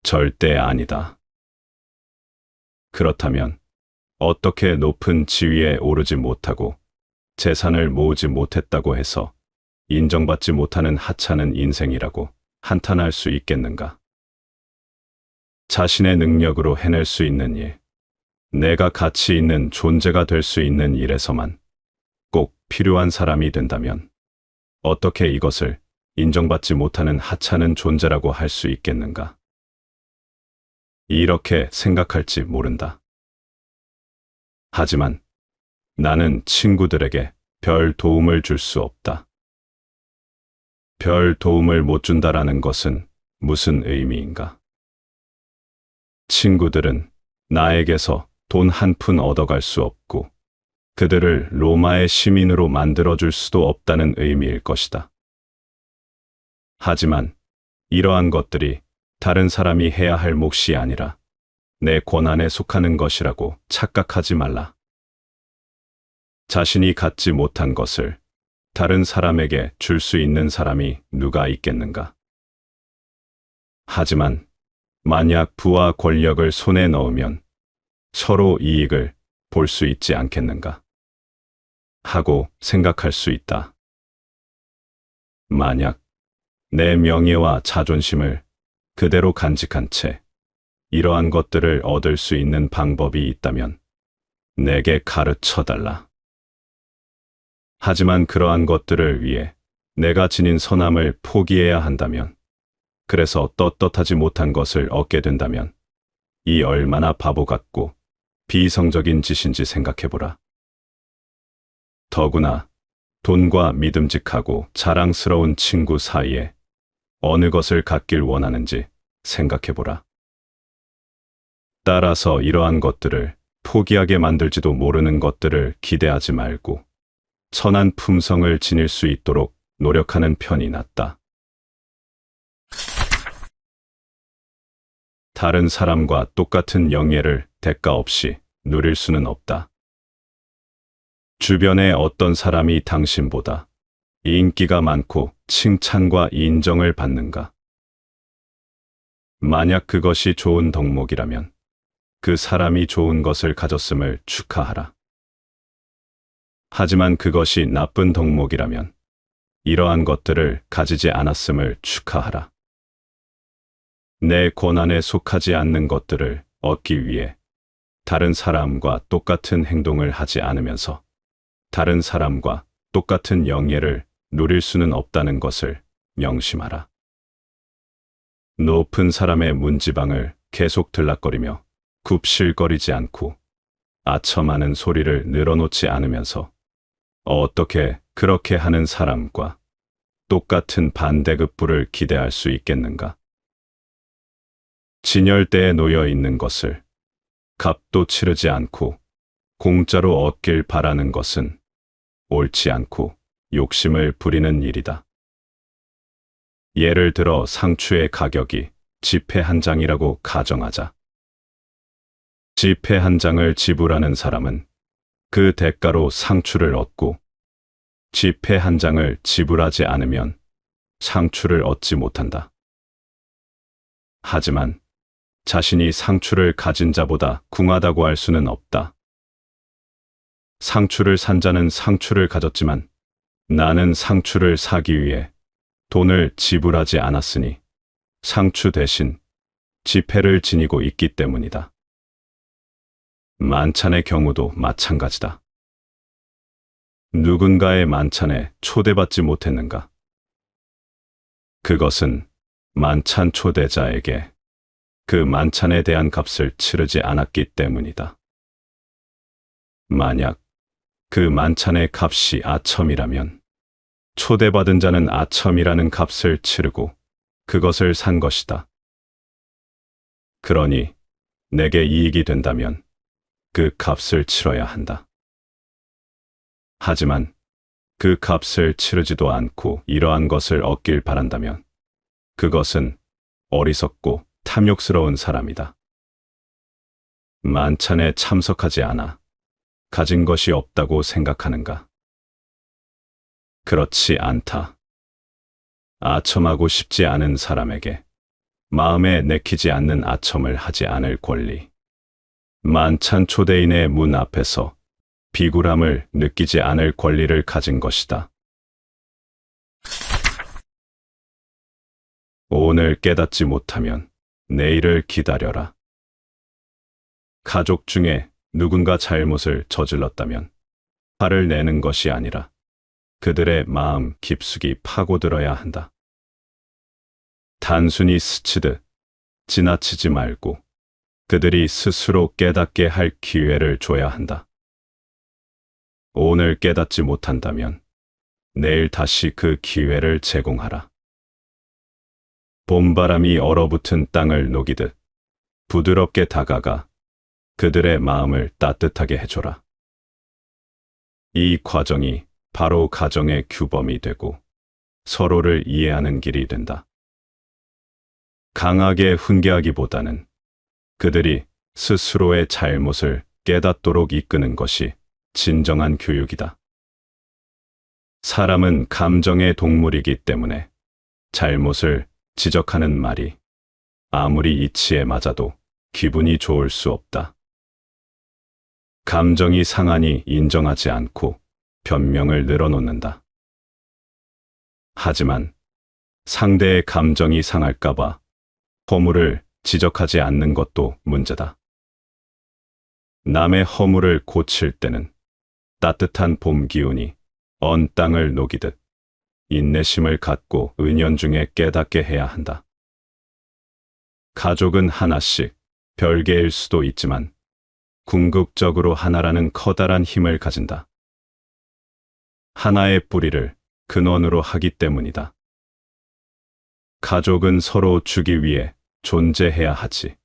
절대 아니다. 그렇다면 어떻게 높은 지위에 오르지 못하고 재산을 모으지 못했다고 해서 인정받지 못하는 하찮은 인생이라고 한탄할 수 있겠는가? 자신의 능력으로 해낼 수 있는 일, 내가 가치 있는 존재가 될 수 있는 일에서만 꼭 필요한 사람이 된다면 어떻게 이것을 인정받지 못하는 하찮은 존재라고 할 수 있겠는가? 이렇게 생각할지 모른다. 하지만 나는 친구들에게 별 도움을 줄 수 없다. 별 도움을 못 준다라는 것은 무슨 의미인가? 친구들은 나에게서 돈 한 푼 얻어갈 수 없고 그들을 로마의 시민으로 만들어줄 수도 없다는 의미일 것이다. 하지만 이러한 것들이 다른 사람이 해야 할 몫이 아니라 내 권한에 속하는 것이라고 착각하지 말라. 자신이 갖지 못한 것을 다른 사람에게 줄 수 있는 사람이 누가 있겠는가? 하지만 만약 부와 권력을 손에 넣으면 서로 이익을 볼 수 있지 않겠는가? 하고 생각할 수 있다. 만약 내 명예와 자존심을 그대로 간직한 채 이러한 것들을 얻을 수 있는 방법이 있다면 내게 가르쳐 달라. 하지만 그러한 것들을 위해 내가 지닌 선함을 포기해야 한다면, 그래서 떳떳하지 못한 것을 얻게 된다면 이 얼마나 바보 같고 비이성적인 짓인지 생각해보라. 더구나 돈과 믿음직하고 자랑스러운 친구 사이에 어느 것을 갖길 원하는지 생각해보라. 따라서 이러한 것들을 포기하게 만들지도 모르는 것들을 기대하지 말고 선한 품성을 지닐 수 있도록 노력하는 편이 낫다. 다른 사람과 똑같은 영예를 대가 없이 누릴 수는 없다. 주변에 어떤 사람이 당신보다 인기가 많고 칭찬과 인정을 받는가? 만약 그것이 좋은 덕목이라면 그 사람이 좋은 것을 가졌음을 축하하라. 하지만 그것이 나쁜 덕목이라면 이러한 것들을 가지지 않았음을 축하하라. 내 권한에 속하지 않는 것들을 얻기 위해 다른 사람과 똑같은 행동을 하지 않으면서 다른 사람과 똑같은 영예를 누릴 수는 없다는 것을 명심하라. 높은 사람의 문지방을 계속 들락거리며 굽실거리지 않고 아첨하는 소리를 늘어놓지 않으면서 어떻게 그렇게 하는 사람과 똑같은 반대급부를 기대할 수 있겠는가? 진열대에 놓여 있는 것을 값도 치르지 않고 공짜로 얻길 바라는 것은 옳지 않고 욕심을 부리는 일이다. 예를 들어 상추의 가격이 지폐 한 장이라고 가정하자. 지폐 한 장을 지불하는 사람은 그 대가로 상추를 얻고 지폐 한 장을 지불하지 않으면 상추를 얻지 못한다. 하지만 자신이 상추를 가진 자보다 궁하다고 할 수는 없다. 상추를 산 자는 상추를 가졌지만 나는 상추를 사기 위해 돈을 지불하지 않았으니 상추 대신 지폐를 지니고 있기 때문이다. 만찬의 경우도 마찬가지다. 누군가의 만찬에 초대받지 못했는가? 그것은 만찬 초대자에게 그 만찬에 대한 값을 치르지 않았기 때문이다. 만약 그 만찬의 값이 아첨이라면 초대받은 자는 아첨이라는 값을 치르고 그것을 산 것이다. 그러니 내게 이익이 된다면 그 값을 치러야 한다. 하지만 그 값을 치르지도 않고 이러한 것을 얻길 바란다면 그것은 어리석고 탐욕스러운 사람이다. 만찬에 참석하지 않아 가진 것이 없다고 생각하는가? 그렇지 않다. 아첨하고 싶지 않은 사람에게 마음에 내키지 않는 아첨을 하지 않을 권리. 만찬 초대인의 문 앞에서 비굴함을 느끼지 않을 권리를 가진 것이다. 오늘 깨닫지 못하면 내일을 기다려라. 가족 중에 누군가 잘못을 저질렀다면 화를 내는 것이 아니라 그들의 마음 깊숙이 파고들어야 한다. 단순히 스치듯 지나치지 말고 그들이 스스로 깨닫게 할 기회를 줘야 한다. 오늘 깨닫지 못한다면 내일 다시 그 기회를 제공하라. 봄바람이 얼어붙은 땅을 녹이듯 부드럽게 다가가 그들의 마음을 따뜻하게 해줘라. 이 과정이 바로 가정의 규범이 되고 서로를 이해하는 길이 된다. 강하게 훈계하기보다는 그들이 스스로의 잘못을 깨닫도록 이끄는 것이 진정한 교육이다. 사람은 감정의 동물이기 때문에 잘못을 지적하는 말이 아무리 이치에 맞아도 기분이 좋을 수 없다. 감정이 상하니 인정하지 않고 변명을 늘어놓는다. 하지만 상대의 감정이 상할까봐 허물을 지적하지 않는 것도 문제다. 남의 허물을 고칠 때는 따뜻한 봄 기운이 언 땅을 녹이듯 인내심을 갖고 은연중에 깨닫게 해야 한다. 가족은 하나씩 별개일 수도 있지만 궁극적으로 하나라는 커다란 힘을 가진다. 하나의 뿌리를 근원으로 하기 때문이다. 가족은 서로 주기 위해 존재해야 하지.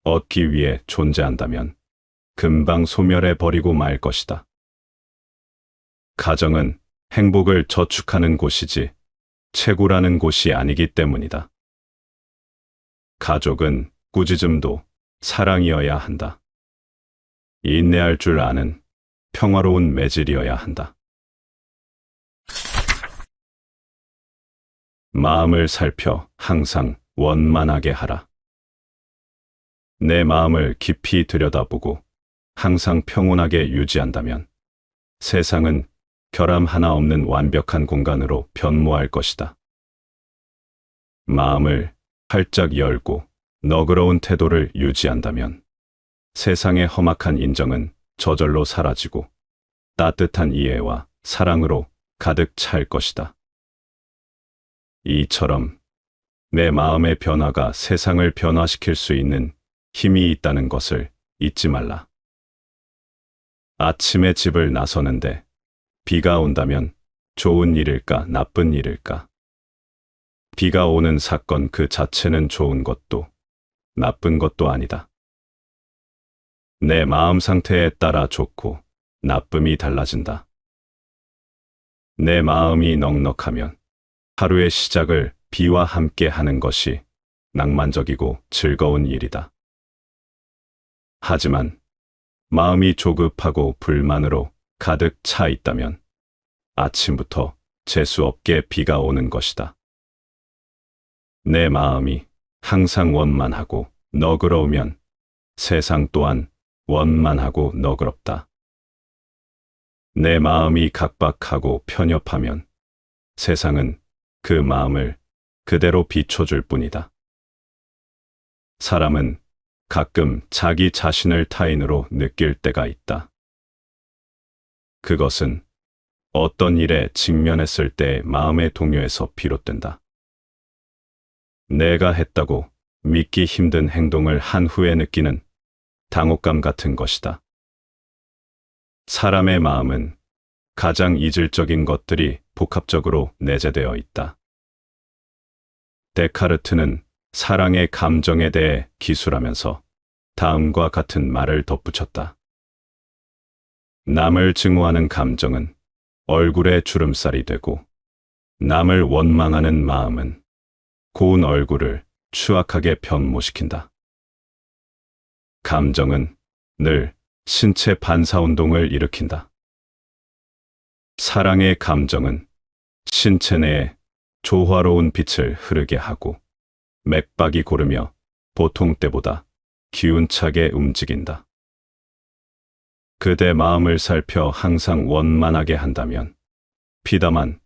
얻기 위해 존재한다면 금방 소멸해 버리고 말 것이다. 가정은 행복을 저축하는 곳이지 채굴하는 곳이 아니기 때문이다. 가족은 꾸짖음도 사랑이어야 한다. 인내할 줄 아는 평화로운 매질이어야 한다. 마음을 살펴 항상 원만하게 하라. 내 마음을 깊이 들여다보고 항상 평온하게 유지한다면 세상은 결함 하나 없는 완벽한 공간으로 변모할 것이다. 마음을 활짝 열고 너그러운 태도를 유지한다면 세상의 험악한 인정은 저절로 사라지고 따뜻한 이해와 사랑으로 가득 찰 것이다. 이처럼 내 마음의 변화가 세상을 변화시킬 수 있는 힘이 있다는 것을 잊지 말라. 아침에 집을 나서는데 비가 온다면 좋은 일일까 나쁜 일일까? 비가 오는 사건 그 자체는 좋은 것도 나쁜 것도 아니다. 내 마음 상태에 따라 좋고 나쁨이 달라진다. 내 마음이 넉넉하면 하루의 시작을 비와 함께 하는 것이 낭만적이고 즐거운 일이다. 하지만 마음이 조급하고 불만으로 가득 차 있다면 아침부터 재수없게 비가 오는 것이다. 내 마음이 항상 원만하고 너그러우면 세상 또한 원만하고 너그럽다. 내 마음이 각박하고 편협하면 세상은 그 마음을 그대로 비춰줄 뿐이다. 사람은 가끔 자기 자신을 타인으로 느낄 때가 있다. 그것은 어떤 일에 직면했을 때 마음의 동요에서 비롯된다. 내가 했다고 믿기 힘든 행동을 한 후에 느끼는 당혹감 같은 것이다. 사람의 마음은 가장 이질적인 것들이 복합적으로 내재되어 있다. 데카르트는 사랑의 감정에 대해 기술하면서 다음과 같은 말을 덧붙였다. 남을 증오하는 감정은 얼굴에 주름살이 되고, 남을 원망하는 마음은 고운 얼굴을 추악하게 변모시킨다. 감정은 늘 신체 반사운동을 일으킨다. 사랑의 감정은 신체 내에 조화로운 빛을 흐르게 하고 맥박이 고르며 보통 때보다 기운차게 움직인다. 그대 마음을 살펴 항상 원만하게 한다면 비담한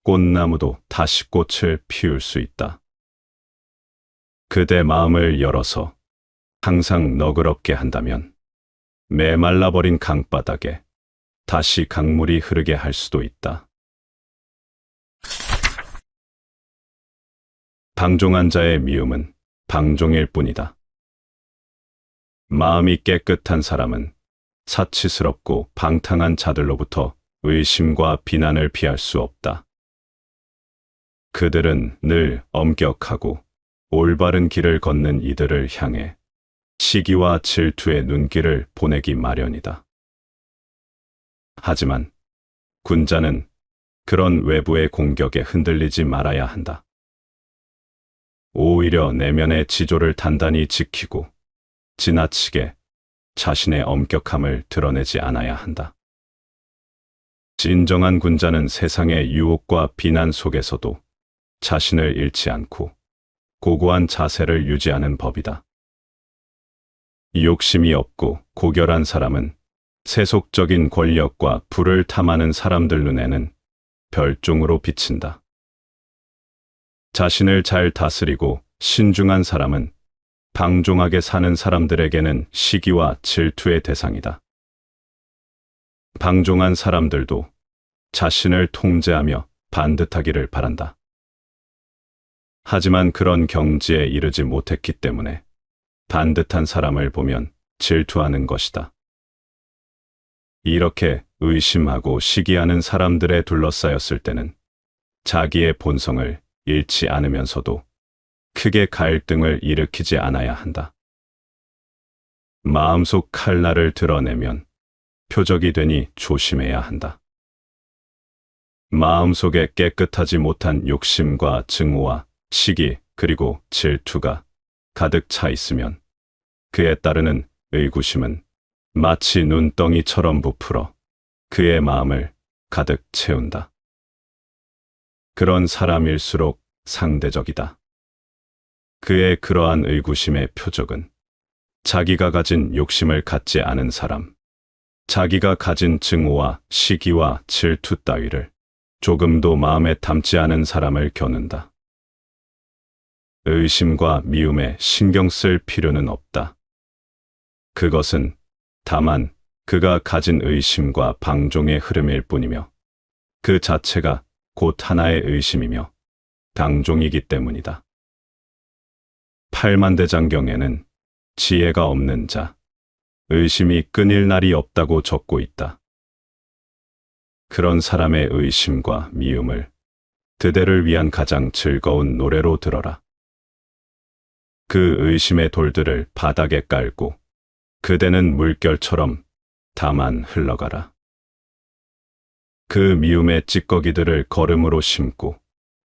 꽃나무도 다시 꽃을 피울 수 있다. 그대 마음을 열어서 항상 너그럽게 한다면 메말라버린 강바닥에 다시 강물이 흐르게 할 수도 있다. 방종한 자의 미움은 방종일 뿐이다. 마음이 깨끗한 사람은 사치스럽고 방탕한 자들로부터 의심과 비난을 피할 수 없다. 그들은 늘 엄격하고 올바른 길을 걷는 이들을 향해 시기와 질투의 눈길을 보내기 마련이다. 하지만 군자는 그런 외부의 공격에 흔들리지 말아야 한다. 오히려 내면의 지조를 단단히 지키고 지나치게 자신의 엄격함을 드러내지 않아야 한다. 진정한 군자는 세상의 유혹과 비난 속에서도 자신을 잃지 않고 고고한 자세를 유지하는 법이다. 욕심이 없고 고결한 사람은 세속적인 권력과 부를 탐하는 사람들 눈에는 별종으로 비친다. 자신을 잘 다스리고 신중한 사람은 방종하게 사는 사람들에게는 시기와 질투의 대상이다. 방종한 사람들도 자신을 통제하며 반듯하기를 바란다. 하지만 그런 경지에 이르지 못했기 때문에 반듯한 사람을 보면 질투하는 것이다. 이렇게 의심하고 시기하는 사람들에 둘러싸였을 때는 자기의 본성을 잃지 않으면서도 크게 갈등을 일으키지 않아야 한다. 마음속 칼날을 드러내면 표적이 되니 조심해야 한다. 마음속에 깨끗하지 못한 욕심과 증오와 시기 그리고 질투가 가득 차 있으면 그에 따르는 의구심은 마치 눈덩이처럼 부풀어 그의 마음을 가득 채운다. 그런 사람일수록 상대적이다. 그의 그러한 의구심의 표적은 자기가 가진 욕심을 갖지 않은 사람, 자기가 가진 증오와 시기와 질투 따위를 조금도 마음에 담지 않은 사람을 겨눈다. 의심과 미움에 신경 쓸 필요는 없다. 그것은 다만 그가 가진 의심과 방종의 흐름일 뿐이며 그 자체가 곧 하나의 의심이며 방종이기 때문이다. 팔만대장경에는 지혜가 없는 자, 의심이 끊일 날이 없다고 적고 있다. 그런 사람의 의심과 미움을 그대를 위한 가장 즐거운 노래로 들어라. 그 의심의 돌들을 바닥에 깔고 그대는 물결처럼 다만 흘러가라. 그 미움의 찌꺼기들을 걸음으로 심고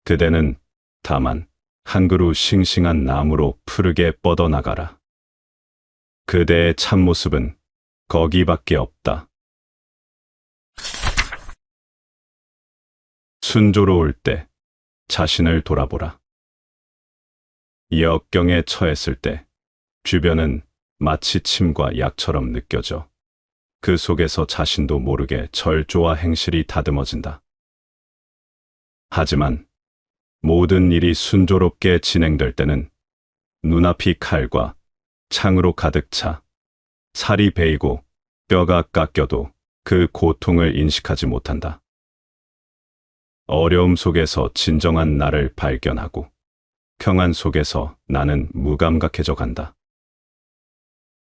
그대는 다만 한 그루 싱싱한 나무로 푸르게 뻗어나가라. 그대의 참모습은 거기밖에 없다. 순조로울 때 자신을 돌아보라. 역경에 처했을 때 주변은 마치 침과 약처럼 느껴져 그 속에서 자신도 모르게 절조와 행실이 다듬어진다. 하지만 모든 일이 순조롭게 진행될 때는 눈앞이 칼과 창으로 가득 차 살이 베이고 뼈가 깎여도 그 고통을 인식하지 못한다. 어려움 속에서 진정한 나를 발견하고 평안 속에서 나는 무감각해져 간다.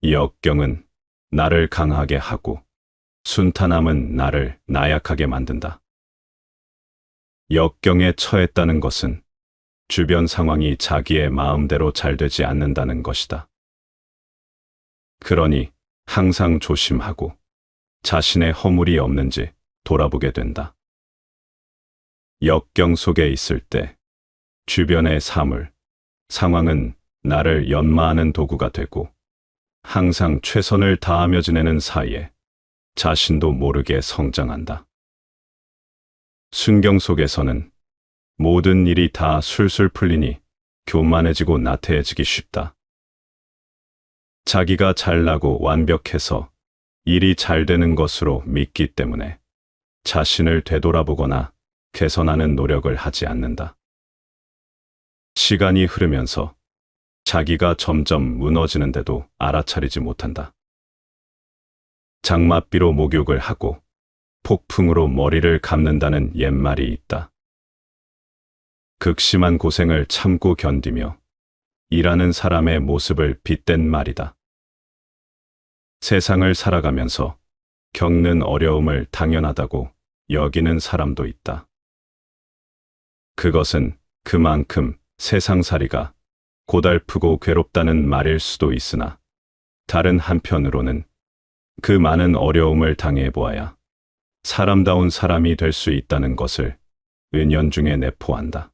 역경은 나를 강하게 하고 순탄함은 나를 나약하게 만든다. 역경에 처했다는 것은 주변 상황이 자기의 마음대로 잘 되지 않는다는 것이다. 그러니 항상 조심하고 자신의 허물이 없는지 돌아보게 된다. 역경 속에 있을 때 주변의 사물, 상황은 나를 연마하는 도구가 되고 항상 최선을 다하며 지내는 사이에 자신도 모르게 성장한다. 순경 속에서는 모든 일이 다 술술 풀리니 교만해지고 나태해지기 쉽다. 자기가 잘나고 완벽해서 일이 잘 되는 것으로 믿기 때문에 자신을 되돌아보거나 개선하는 노력을 하지 않는다. 시간이 흐르면서 자기가 점점 무너지는데도 알아차리지 못한다. 장맛비로 목욕을 하고 폭풍으로 머리를 감는다는 옛말이 있다. 극심한 고생을 참고 견디며 일하는 사람의 모습을 빗댄 말이다. 세상을 살아가면서 겪는 어려움을 당연하다고 여기는 사람도 있다. 그것은 그만큼 세상살이가 고달프고 괴롭다는 말일 수도 있으나 다른 한편으로는 그 많은 어려움을 당해보아야 사람다운 사람이 될 수 있다는 것을 은연중에 내포한다.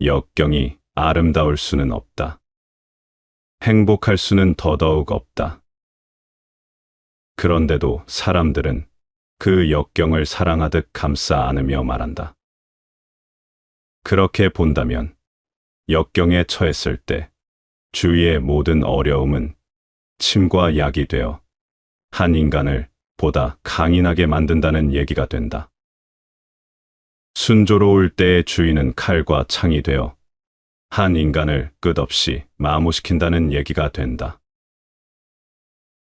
역경이 아름다울 수는 없다. 행복할 수는 더더욱 없다. 그런데도 사람들은 그 역경을 사랑하듯 감싸 안으며 말한다. 그렇게 본다면 역경에 처했을 때 주위의 모든 어려움은 침과 약이 되어 한 인간을 보다 강인하게 만든다는 얘기가 된다. 순조로울 때의 주인은 칼과 창이 되어 한 인간을 끝없이 마모시킨다는 얘기가 된다.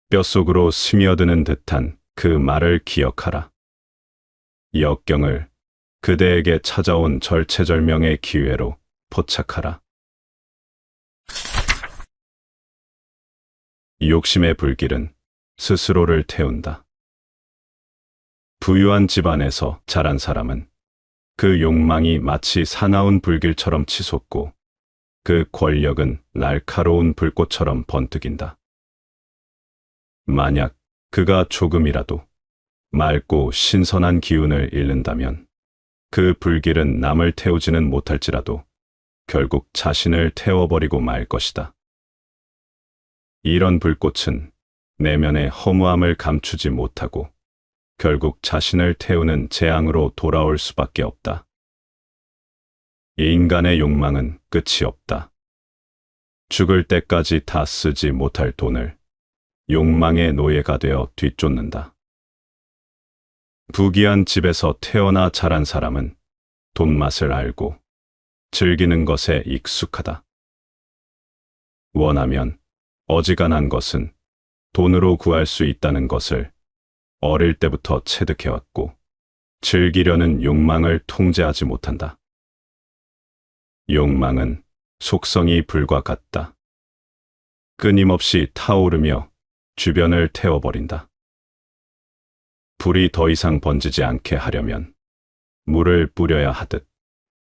뼛속으로 스며드는 듯한 그 말을 기억하라. 역경을 그대에게 찾아온 절체절명의 기회로 포착하라. 욕심의 불길은 스스로를 태운다. 부유한 집안에서 자란 사람은 그 욕망이 마치 사나운 불길처럼 치솟고 그 권력은 날카로운 불꽃처럼 번뜩인다. 만약 그가 조금이라도 맑고 신선한 기운을 잃는다면 그 불길은 남을 태우지는 못할지라도 결국 자신을 태워버리고 말 것이다. 이런 불꽃은 내면의 허무함을 감추지 못하고 결국 자신을 태우는 재앙으로 돌아올 수밖에 없다. 인간의 욕망은 끝이 없다. 죽을 때까지 다 쓰지 못할 돈을 욕망의 노예가 되어 뒤쫓는다. 부귀한 집에서 태어나 자란 사람은 돈맛을 알고 즐기는 것에 익숙하다. 원하면 어지간한 것은 돈으로 구할 수 있다는 것을 어릴 때부터 체득해왔고 즐기려는 욕망을 통제하지 못한다. 욕망은 속성이 불과 같다. 끊임없이 타오르며 주변을 태워버린다. 불이 더 이상 번지지 않게 하려면 물을 뿌려야 하듯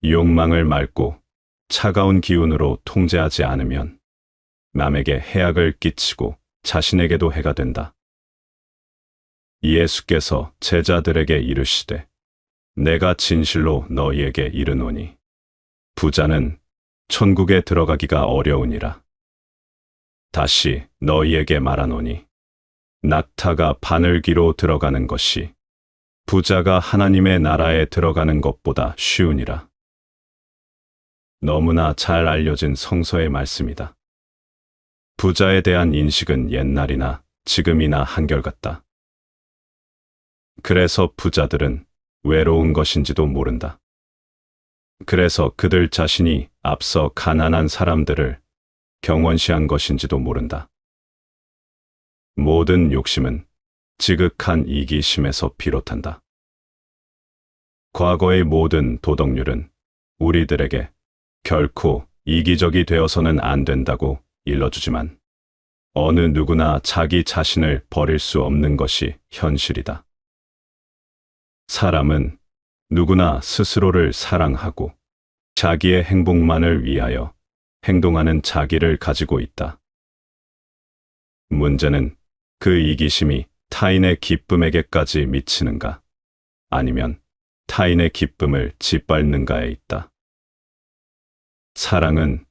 욕망을 맑고 차가운 기운으로 통제하지 않으면 남에게 해악을 끼치고 자신에게도 해가 된다. 예수께서 제자들에게 이르시되 내가 진실로 너희에게 이르노니 부자는 천국에 들어가기가 어려우니라. 다시 너희에게 말하노니 낙타가 바늘기로 들어가는 것이 부자가 하나님의 나라에 들어가는 것보다 쉬우니라. 너무나 잘 알려진 성서의 말씀이다. 부자에 대한 인식은 옛날이나 지금이나 한결같다. 그래서 부자들은 외로운 것인지도 모른다. 그래서 그들 자신이 앞서 가난한 사람들을 경원시한 것인지도 모른다. 모든 욕심은 지극한 이기심에서 비롯한다. 과거의 모든 도덕률은 우리들에게 결코 이기적이 되어서는 안 된다고 일러주지만 어느 누구나 자기 자신을 버릴 수 없는 것이 현실이다. 사람은 누구나 스스로를 사랑하고 자기의 행복만을 위하여 행동하는 자기를 가지고 있다. 문제는 그 이기심이 타인의 기쁨에게까지 미치는가, 아니면 타인의 기쁨을 짓밟는가에 있다. 사랑은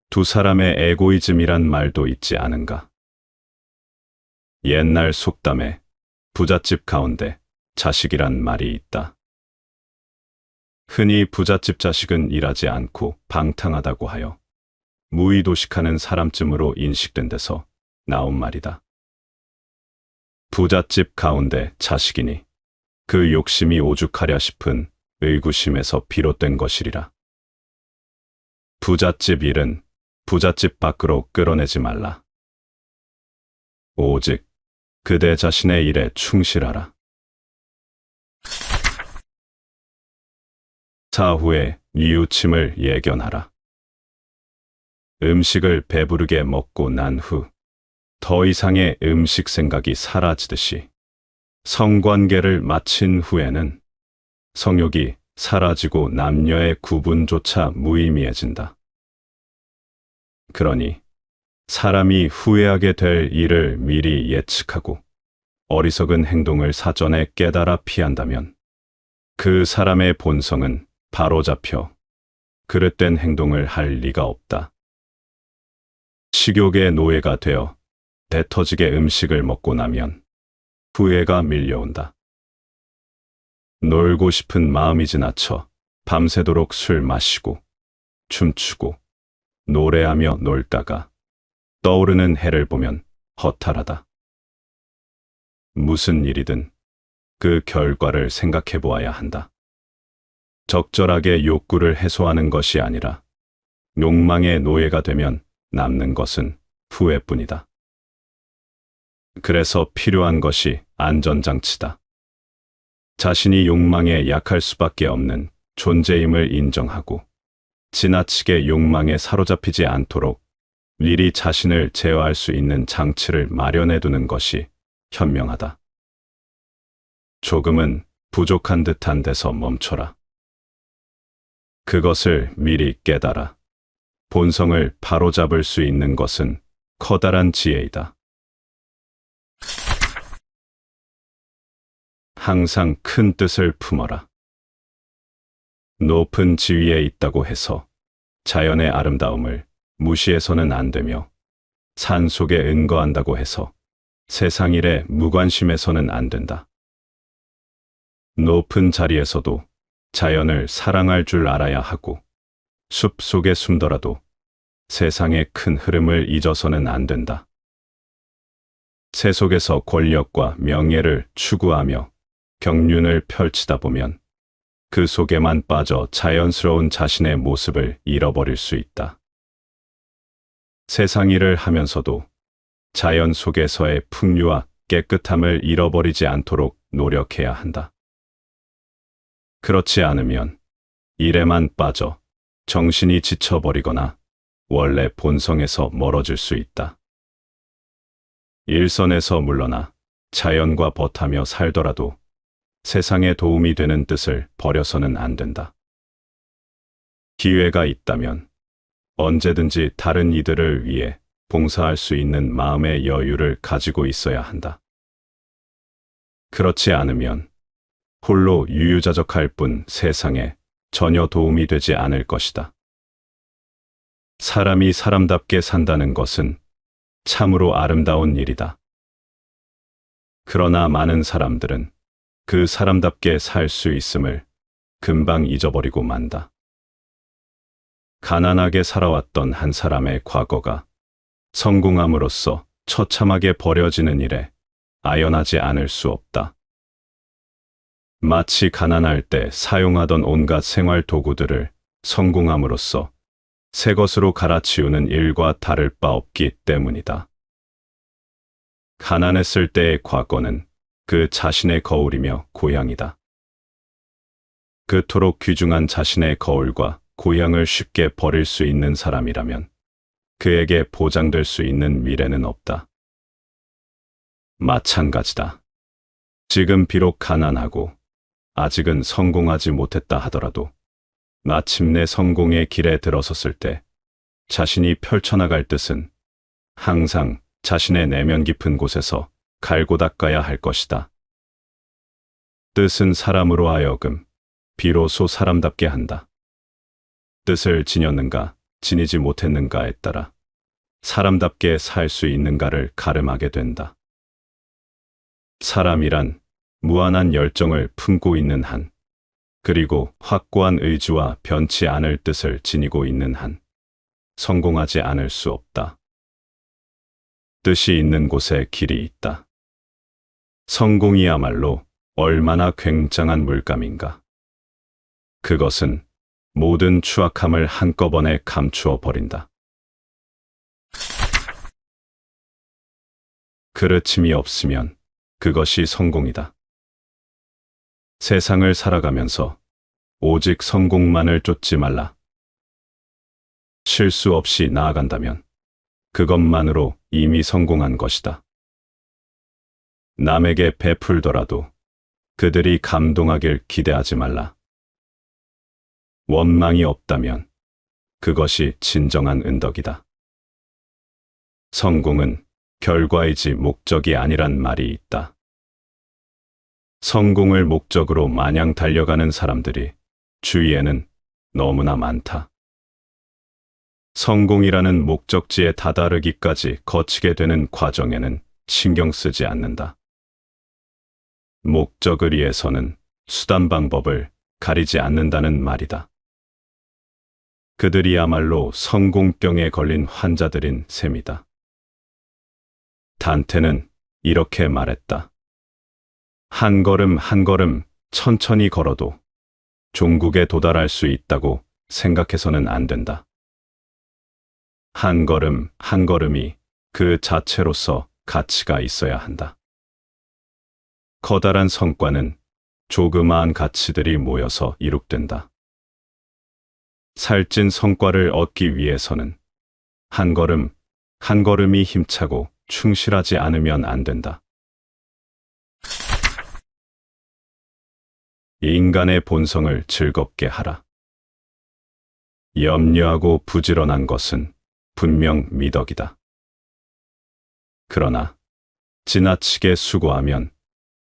두 사람의 에고이즘이란 말도 있지 않은가. 옛날 속담에 부잣집 가운데 자식이란 말이 있다. 흔히 부잣집 자식은 일하지 않고 방탕하다고 하여 무의도식하는 사람쯤으로 인식된 데서 나온 말이다. 부잣집 가운데 자식이니 그 욕심이 오죽하랴 싶은 의구심에서 비롯된 것이리라. 부잣집 일은 부잣집 밖으로 끌어내지 말라. 오직 그대 자신의 일에 충실하라. 사후에 뉘우침을 예견하라. 음식을 배부르게 먹고 난 후 더 이상의 음식 생각이 사라지듯이 성관계를 마친 후에는 성욕이 사라지고 남녀의 구분조차 무의미해진다. 그러니 사람이 후회하게 될 일을 미리 예측하고 어리석은 행동을 사전에 깨달아 피한다면 그 사람의 본성은 바로잡혀 그릇된 행동을 할 리가 없다. 식욕의 노예가 되어 배터지게 음식을 먹고 나면 후회가 밀려온다. 놀고 싶은 마음이 지나쳐 밤새도록 술 마시고 춤추고 노래하며 놀다가 떠오르는 해를 보면 허탈하다. 무슨 일이든 그 결과를 생각해 보아야 한다. 적절하게 욕구를 해소하는 것이 아니라 욕망의 노예가 되면 남는 것은 후회뿐이다. 그래서 필요한 것이 안전장치다. 자신이 욕망에 약할 수밖에 없는 존재임을 인정하고 지나치게 욕망에 사로잡히지 않도록 미리 자신을 제어할 수 있는 장치를 마련해 두는 것이 현명하다. 조금은 부족한 듯한 데서 멈춰라. 그것을 미리 깨달아 본성을 바로잡을 수 있는 것은 커다란 지혜이다. 항상 큰 뜻을 품어라. 높은 지위에 있다고 해서 자연의 아름다움을 무시해서는 안 되며 산 속에 은거한다고 해서 세상 일에 무관심해서는 안 된다. 높은 자리에서도 자연을 사랑할 줄 알아야 하고 숲 속에 숨더라도 세상의 큰 흐름을 잊어서는 안 된다. 새 속에서 권력과 명예를 추구하며 경륜을 펼치다 보면 그 속에만 빠져 자연스러운 자신의 모습을 잃어버릴 수 있다. 세상 일을 하면서도 자연 속에서의 풍류와 깨끗함을 잃어버리지 않도록 노력해야 한다. 그렇지 않으면 일에만 빠져 정신이 지쳐버리거나 원래 본성에서 멀어질 수 있다. 일선에서 물러나 자연과 벗하며 살더라도 세상에 도움이 되는 뜻을 버려서는 안 된다. 기회가 있다면 언제든지 다른 이들을 위해 봉사할 수 있는 마음의 여유를 가지고 있어야 한다. 그렇지 않으면 홀로 유유자적할 뿐 세상에 전혀 도움이 되지 않을 것이다. 사람이 사람답게 산다는 것은 참으로 아름다운 일이다. 그러나 많은 사람들은 그 사람답게 살 수 있음을 금방 잊어버리고 만다. 가난하게 살아왔던 한 사람의 과거가 성공함으로써 처참하게 버려지는 일에 아연하지 않을 수 없다. 마치 가난할 때 사용하던 온갖 생활 도구들을 성공함으로써 새 것으로 갈아치우는 일과 다를 바 없기 때문이다. 가난했을 때의 과거는 그 자신의 거울이며 고향이다. 그토록 귀중한 자신의 거울과 고향을 쉽게 버릴 수 있는 사람이라면 그에게 보장될 수 있는 미래는 없다. 마찬가지다. 지금 비록 가난하고 아직은 성공하지 못했다 하더라도 마침내 성공의 길에 들어섰을 때 자신이 펼쳐나갈 뜻은 항상 자신의 내면 깊은 곳에서 갈고 닦아야 할 것이다. 뜻은 사람으로 하여금 비로소 사람답게 한다. 뜻을 지녔는가 지니지 못했는가에 따라 사람답게 살 수 있는가를 가름하게 된다. 사람이란 무한한 열정을 품고 있는 한, 그리고 확고한 의지와 변치 않을 뜻을 지니고 있는 한, 성공하지 않을 수 없다. 뜻이 있는 곳에 길이 있다. 성공이야말로 얼마나 굉장한 물감인가. 그것은 모든 추악함을 한꺼번에 감추어 버린다. 그르침이 없으면 그것이 성공이다. 세상을 살아가면서 오직 성공만을 쫓지 말라. 실수 없이 나아간다면 그것만으로 이미 성공한 것이다. 남에게 베풀더라도 그들이 감동하길 기대하지 말라. 원망이 없다면 그것이 진정한 은덕이다. 성공은 결과이지 목적이 아니란 말이 있다. 성공을 목적으로 마냥 달려가는 사람들이 주위에는 너무나 많다. 성공이라는 목적지에 다다르기까지 거치게 되는 과정에는 신경 쓰지 않는다. 목적을 위해서는 수단 방법을 가리지 않는다는 말이다. 그들이야말로 성공병에 걸린 환자들인 셈이다. 단테는 이렇게 말했다. 한 걸음 한 걸음 천천히 걸어도 종국에 도달할 수 있다고 생각해서는 안 된다. 한 걸음 한 걸음이 그 자체로서 가치가 있어야 한다. 커다란 성과는 조그마한 가치들이 모여서 이룩된다. 살찐 성과를 얻기 위해서는 한 걸음 한 걸음이 힘차고 충실하지 않으면 안 된다. 인간의 본성을 즐겁게 하라. 염려하고 부지런한 것은 분명 미덕이다. 그러나 지나치게 수고하면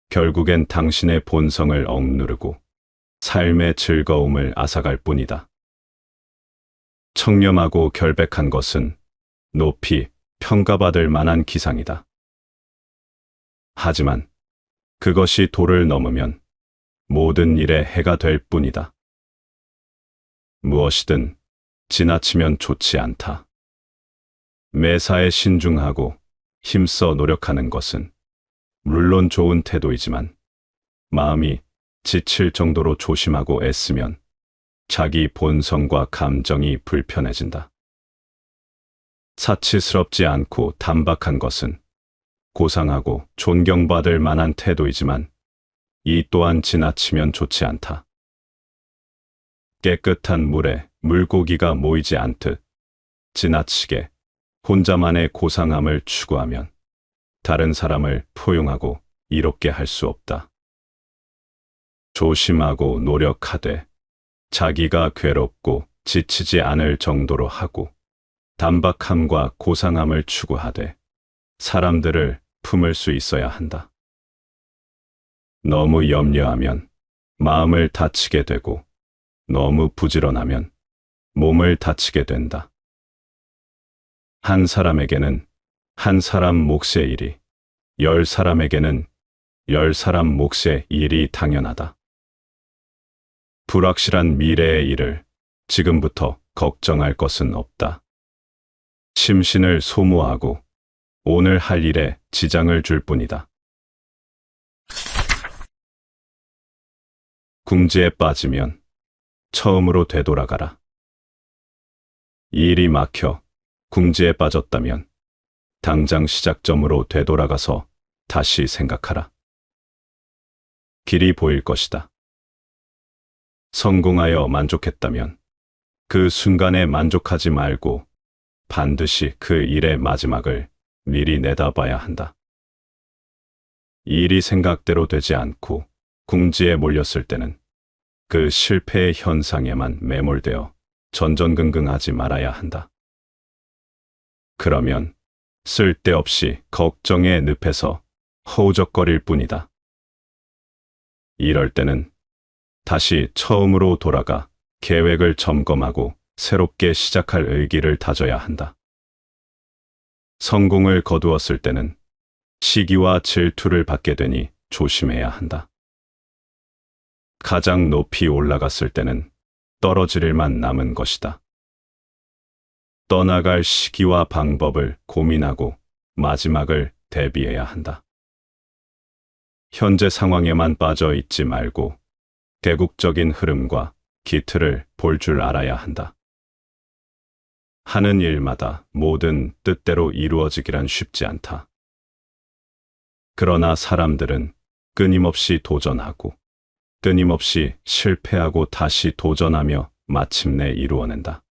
결국엔 당신의 본성을 억누르고 삶의 즐거움을 앗아갈 뿐이다. 청렴하고 결백한 것은 높이 평가받을 만한 기상이다. 하지만 그것이 도를 넘으면 모든 일에 해가 될 뿐이다. 무엇이든 지나치면 좋지 않다. 매사에 신중하고 힘써 노력하는 것은 물론 좋은 태도이지만 마음이 지칠 정도로 조심하고 애쓰면 자기 본성과 감정이 불편해진다. 사치스럽지 않고 단박한 것은 고상하고 존경받을 만한 태도이지만 이 또한 지나치면 좋지 않다. 깨끗한 물에 물고기가 모이지 않듯 지나치게 혼자만의 고상함을 추구하면 다른 사람을 포용하고 이롭게 할 수 없다. 조심하고 노력하되 자기가 괴롭고 지치지 않을 정도로 하고 단박함과 고상함을 추구하되 사람들을 품을 수 있어야 한다. 너무 염려하면 마음을 다치게 되고 너무 부지런하면 몸을 다치게 된다. 한 사람에게는 한 사람 몫의 일이, 10사람에게는 10사람 몫의 일이 당연하다. 불확실한 미래의 일을 지금부터 걱정할 것은 없다. 심신을 소모하고 오늘 할 일에 지장을 줄 뿐이다. 궁지에 빠지면 처음으로 되돌아가라. 일이 막혀 궁지에 빠졌다면 당장 시작점으로 되돌아가서 다시 생각하라. 길이 보일 것이다. 성공하여 만족했다면 그 순간에 만족하지 말고 반드시 그 일의 마지막을 미리 내다봐야 한다. 일이 생각대로 되지 않고 궁지에 몰렸을 때는 그 실패의 현상에만 매몰되어 전전긍긍하지 말아야 한다. 그러면 쓸데없이 걱정의 늪에서 허우적거릴 뿐이다. 이럴 때는 다시 처음으로 돌아가 계획을 점검하고 새롭게 시작할 의기를 다져야 한다. 성공을 거두었을 때는 시기와 질투를 받게 되니 조심해야 한다. 가장 높이 올라갔을 때는 떨어질 일만 남은 것이다. 떠나갈 시기와 방법을 고민하고 마지막을 대비해야 한다. 현재 상황에만 빠져 있지 말고 대국적인 흐름과 기틀을 볼 줄 알아야 한다. 하는 일마다 모든 뜻대로 이루어지기란 쉽지 않다. 그러나 사람들은 끊임없이 도전하고 끊임없이 실패하고 다시 도전하며 마침내 이루어낸다.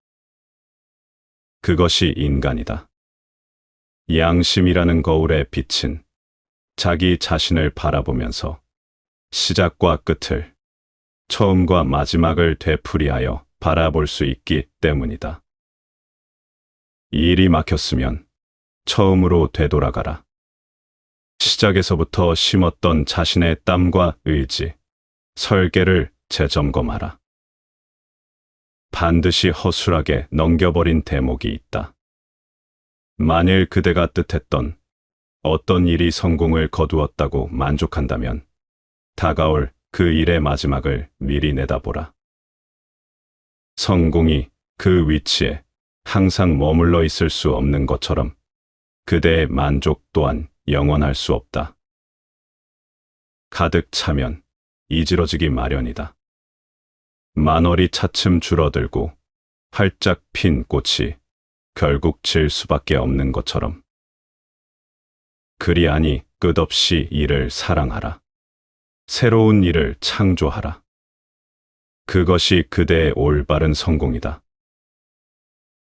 그것이 인간이다. 양심이라는 거울에 비친 자기 자신을 바라보면서 시작과 끝을, 처음과 마지막을 되풀이하여 바라볼 수 있기 때문이다. 일이 막혔으면 처음으로 되돌아가라. 시작에서부터 심었던 자신의 땀과 의지, 설계를 재점검하라. 반드시 허술하게 넘겨버린 대목이 있다. 만일 그대가 뜻했던 어떤 일이 성공을 거두었다고 만족한다면 다가올 그 일의 마지막을 미리 내다보라. 성공이 그 위치에 항상 머물러 있을 수 없는 것처럼 그대의 만족 또한 영원할 수 없다. 가득 차면 이지러지기 마련이다. 만월이 차츰 줄어들고 활짝 핀 꽃이 결국 질 수밖에 없는 것처럼 그리하니 끝없이 일을 사랑하라. 새로운 일을 창조하라. 그것이 그대의 올바른 성공이다.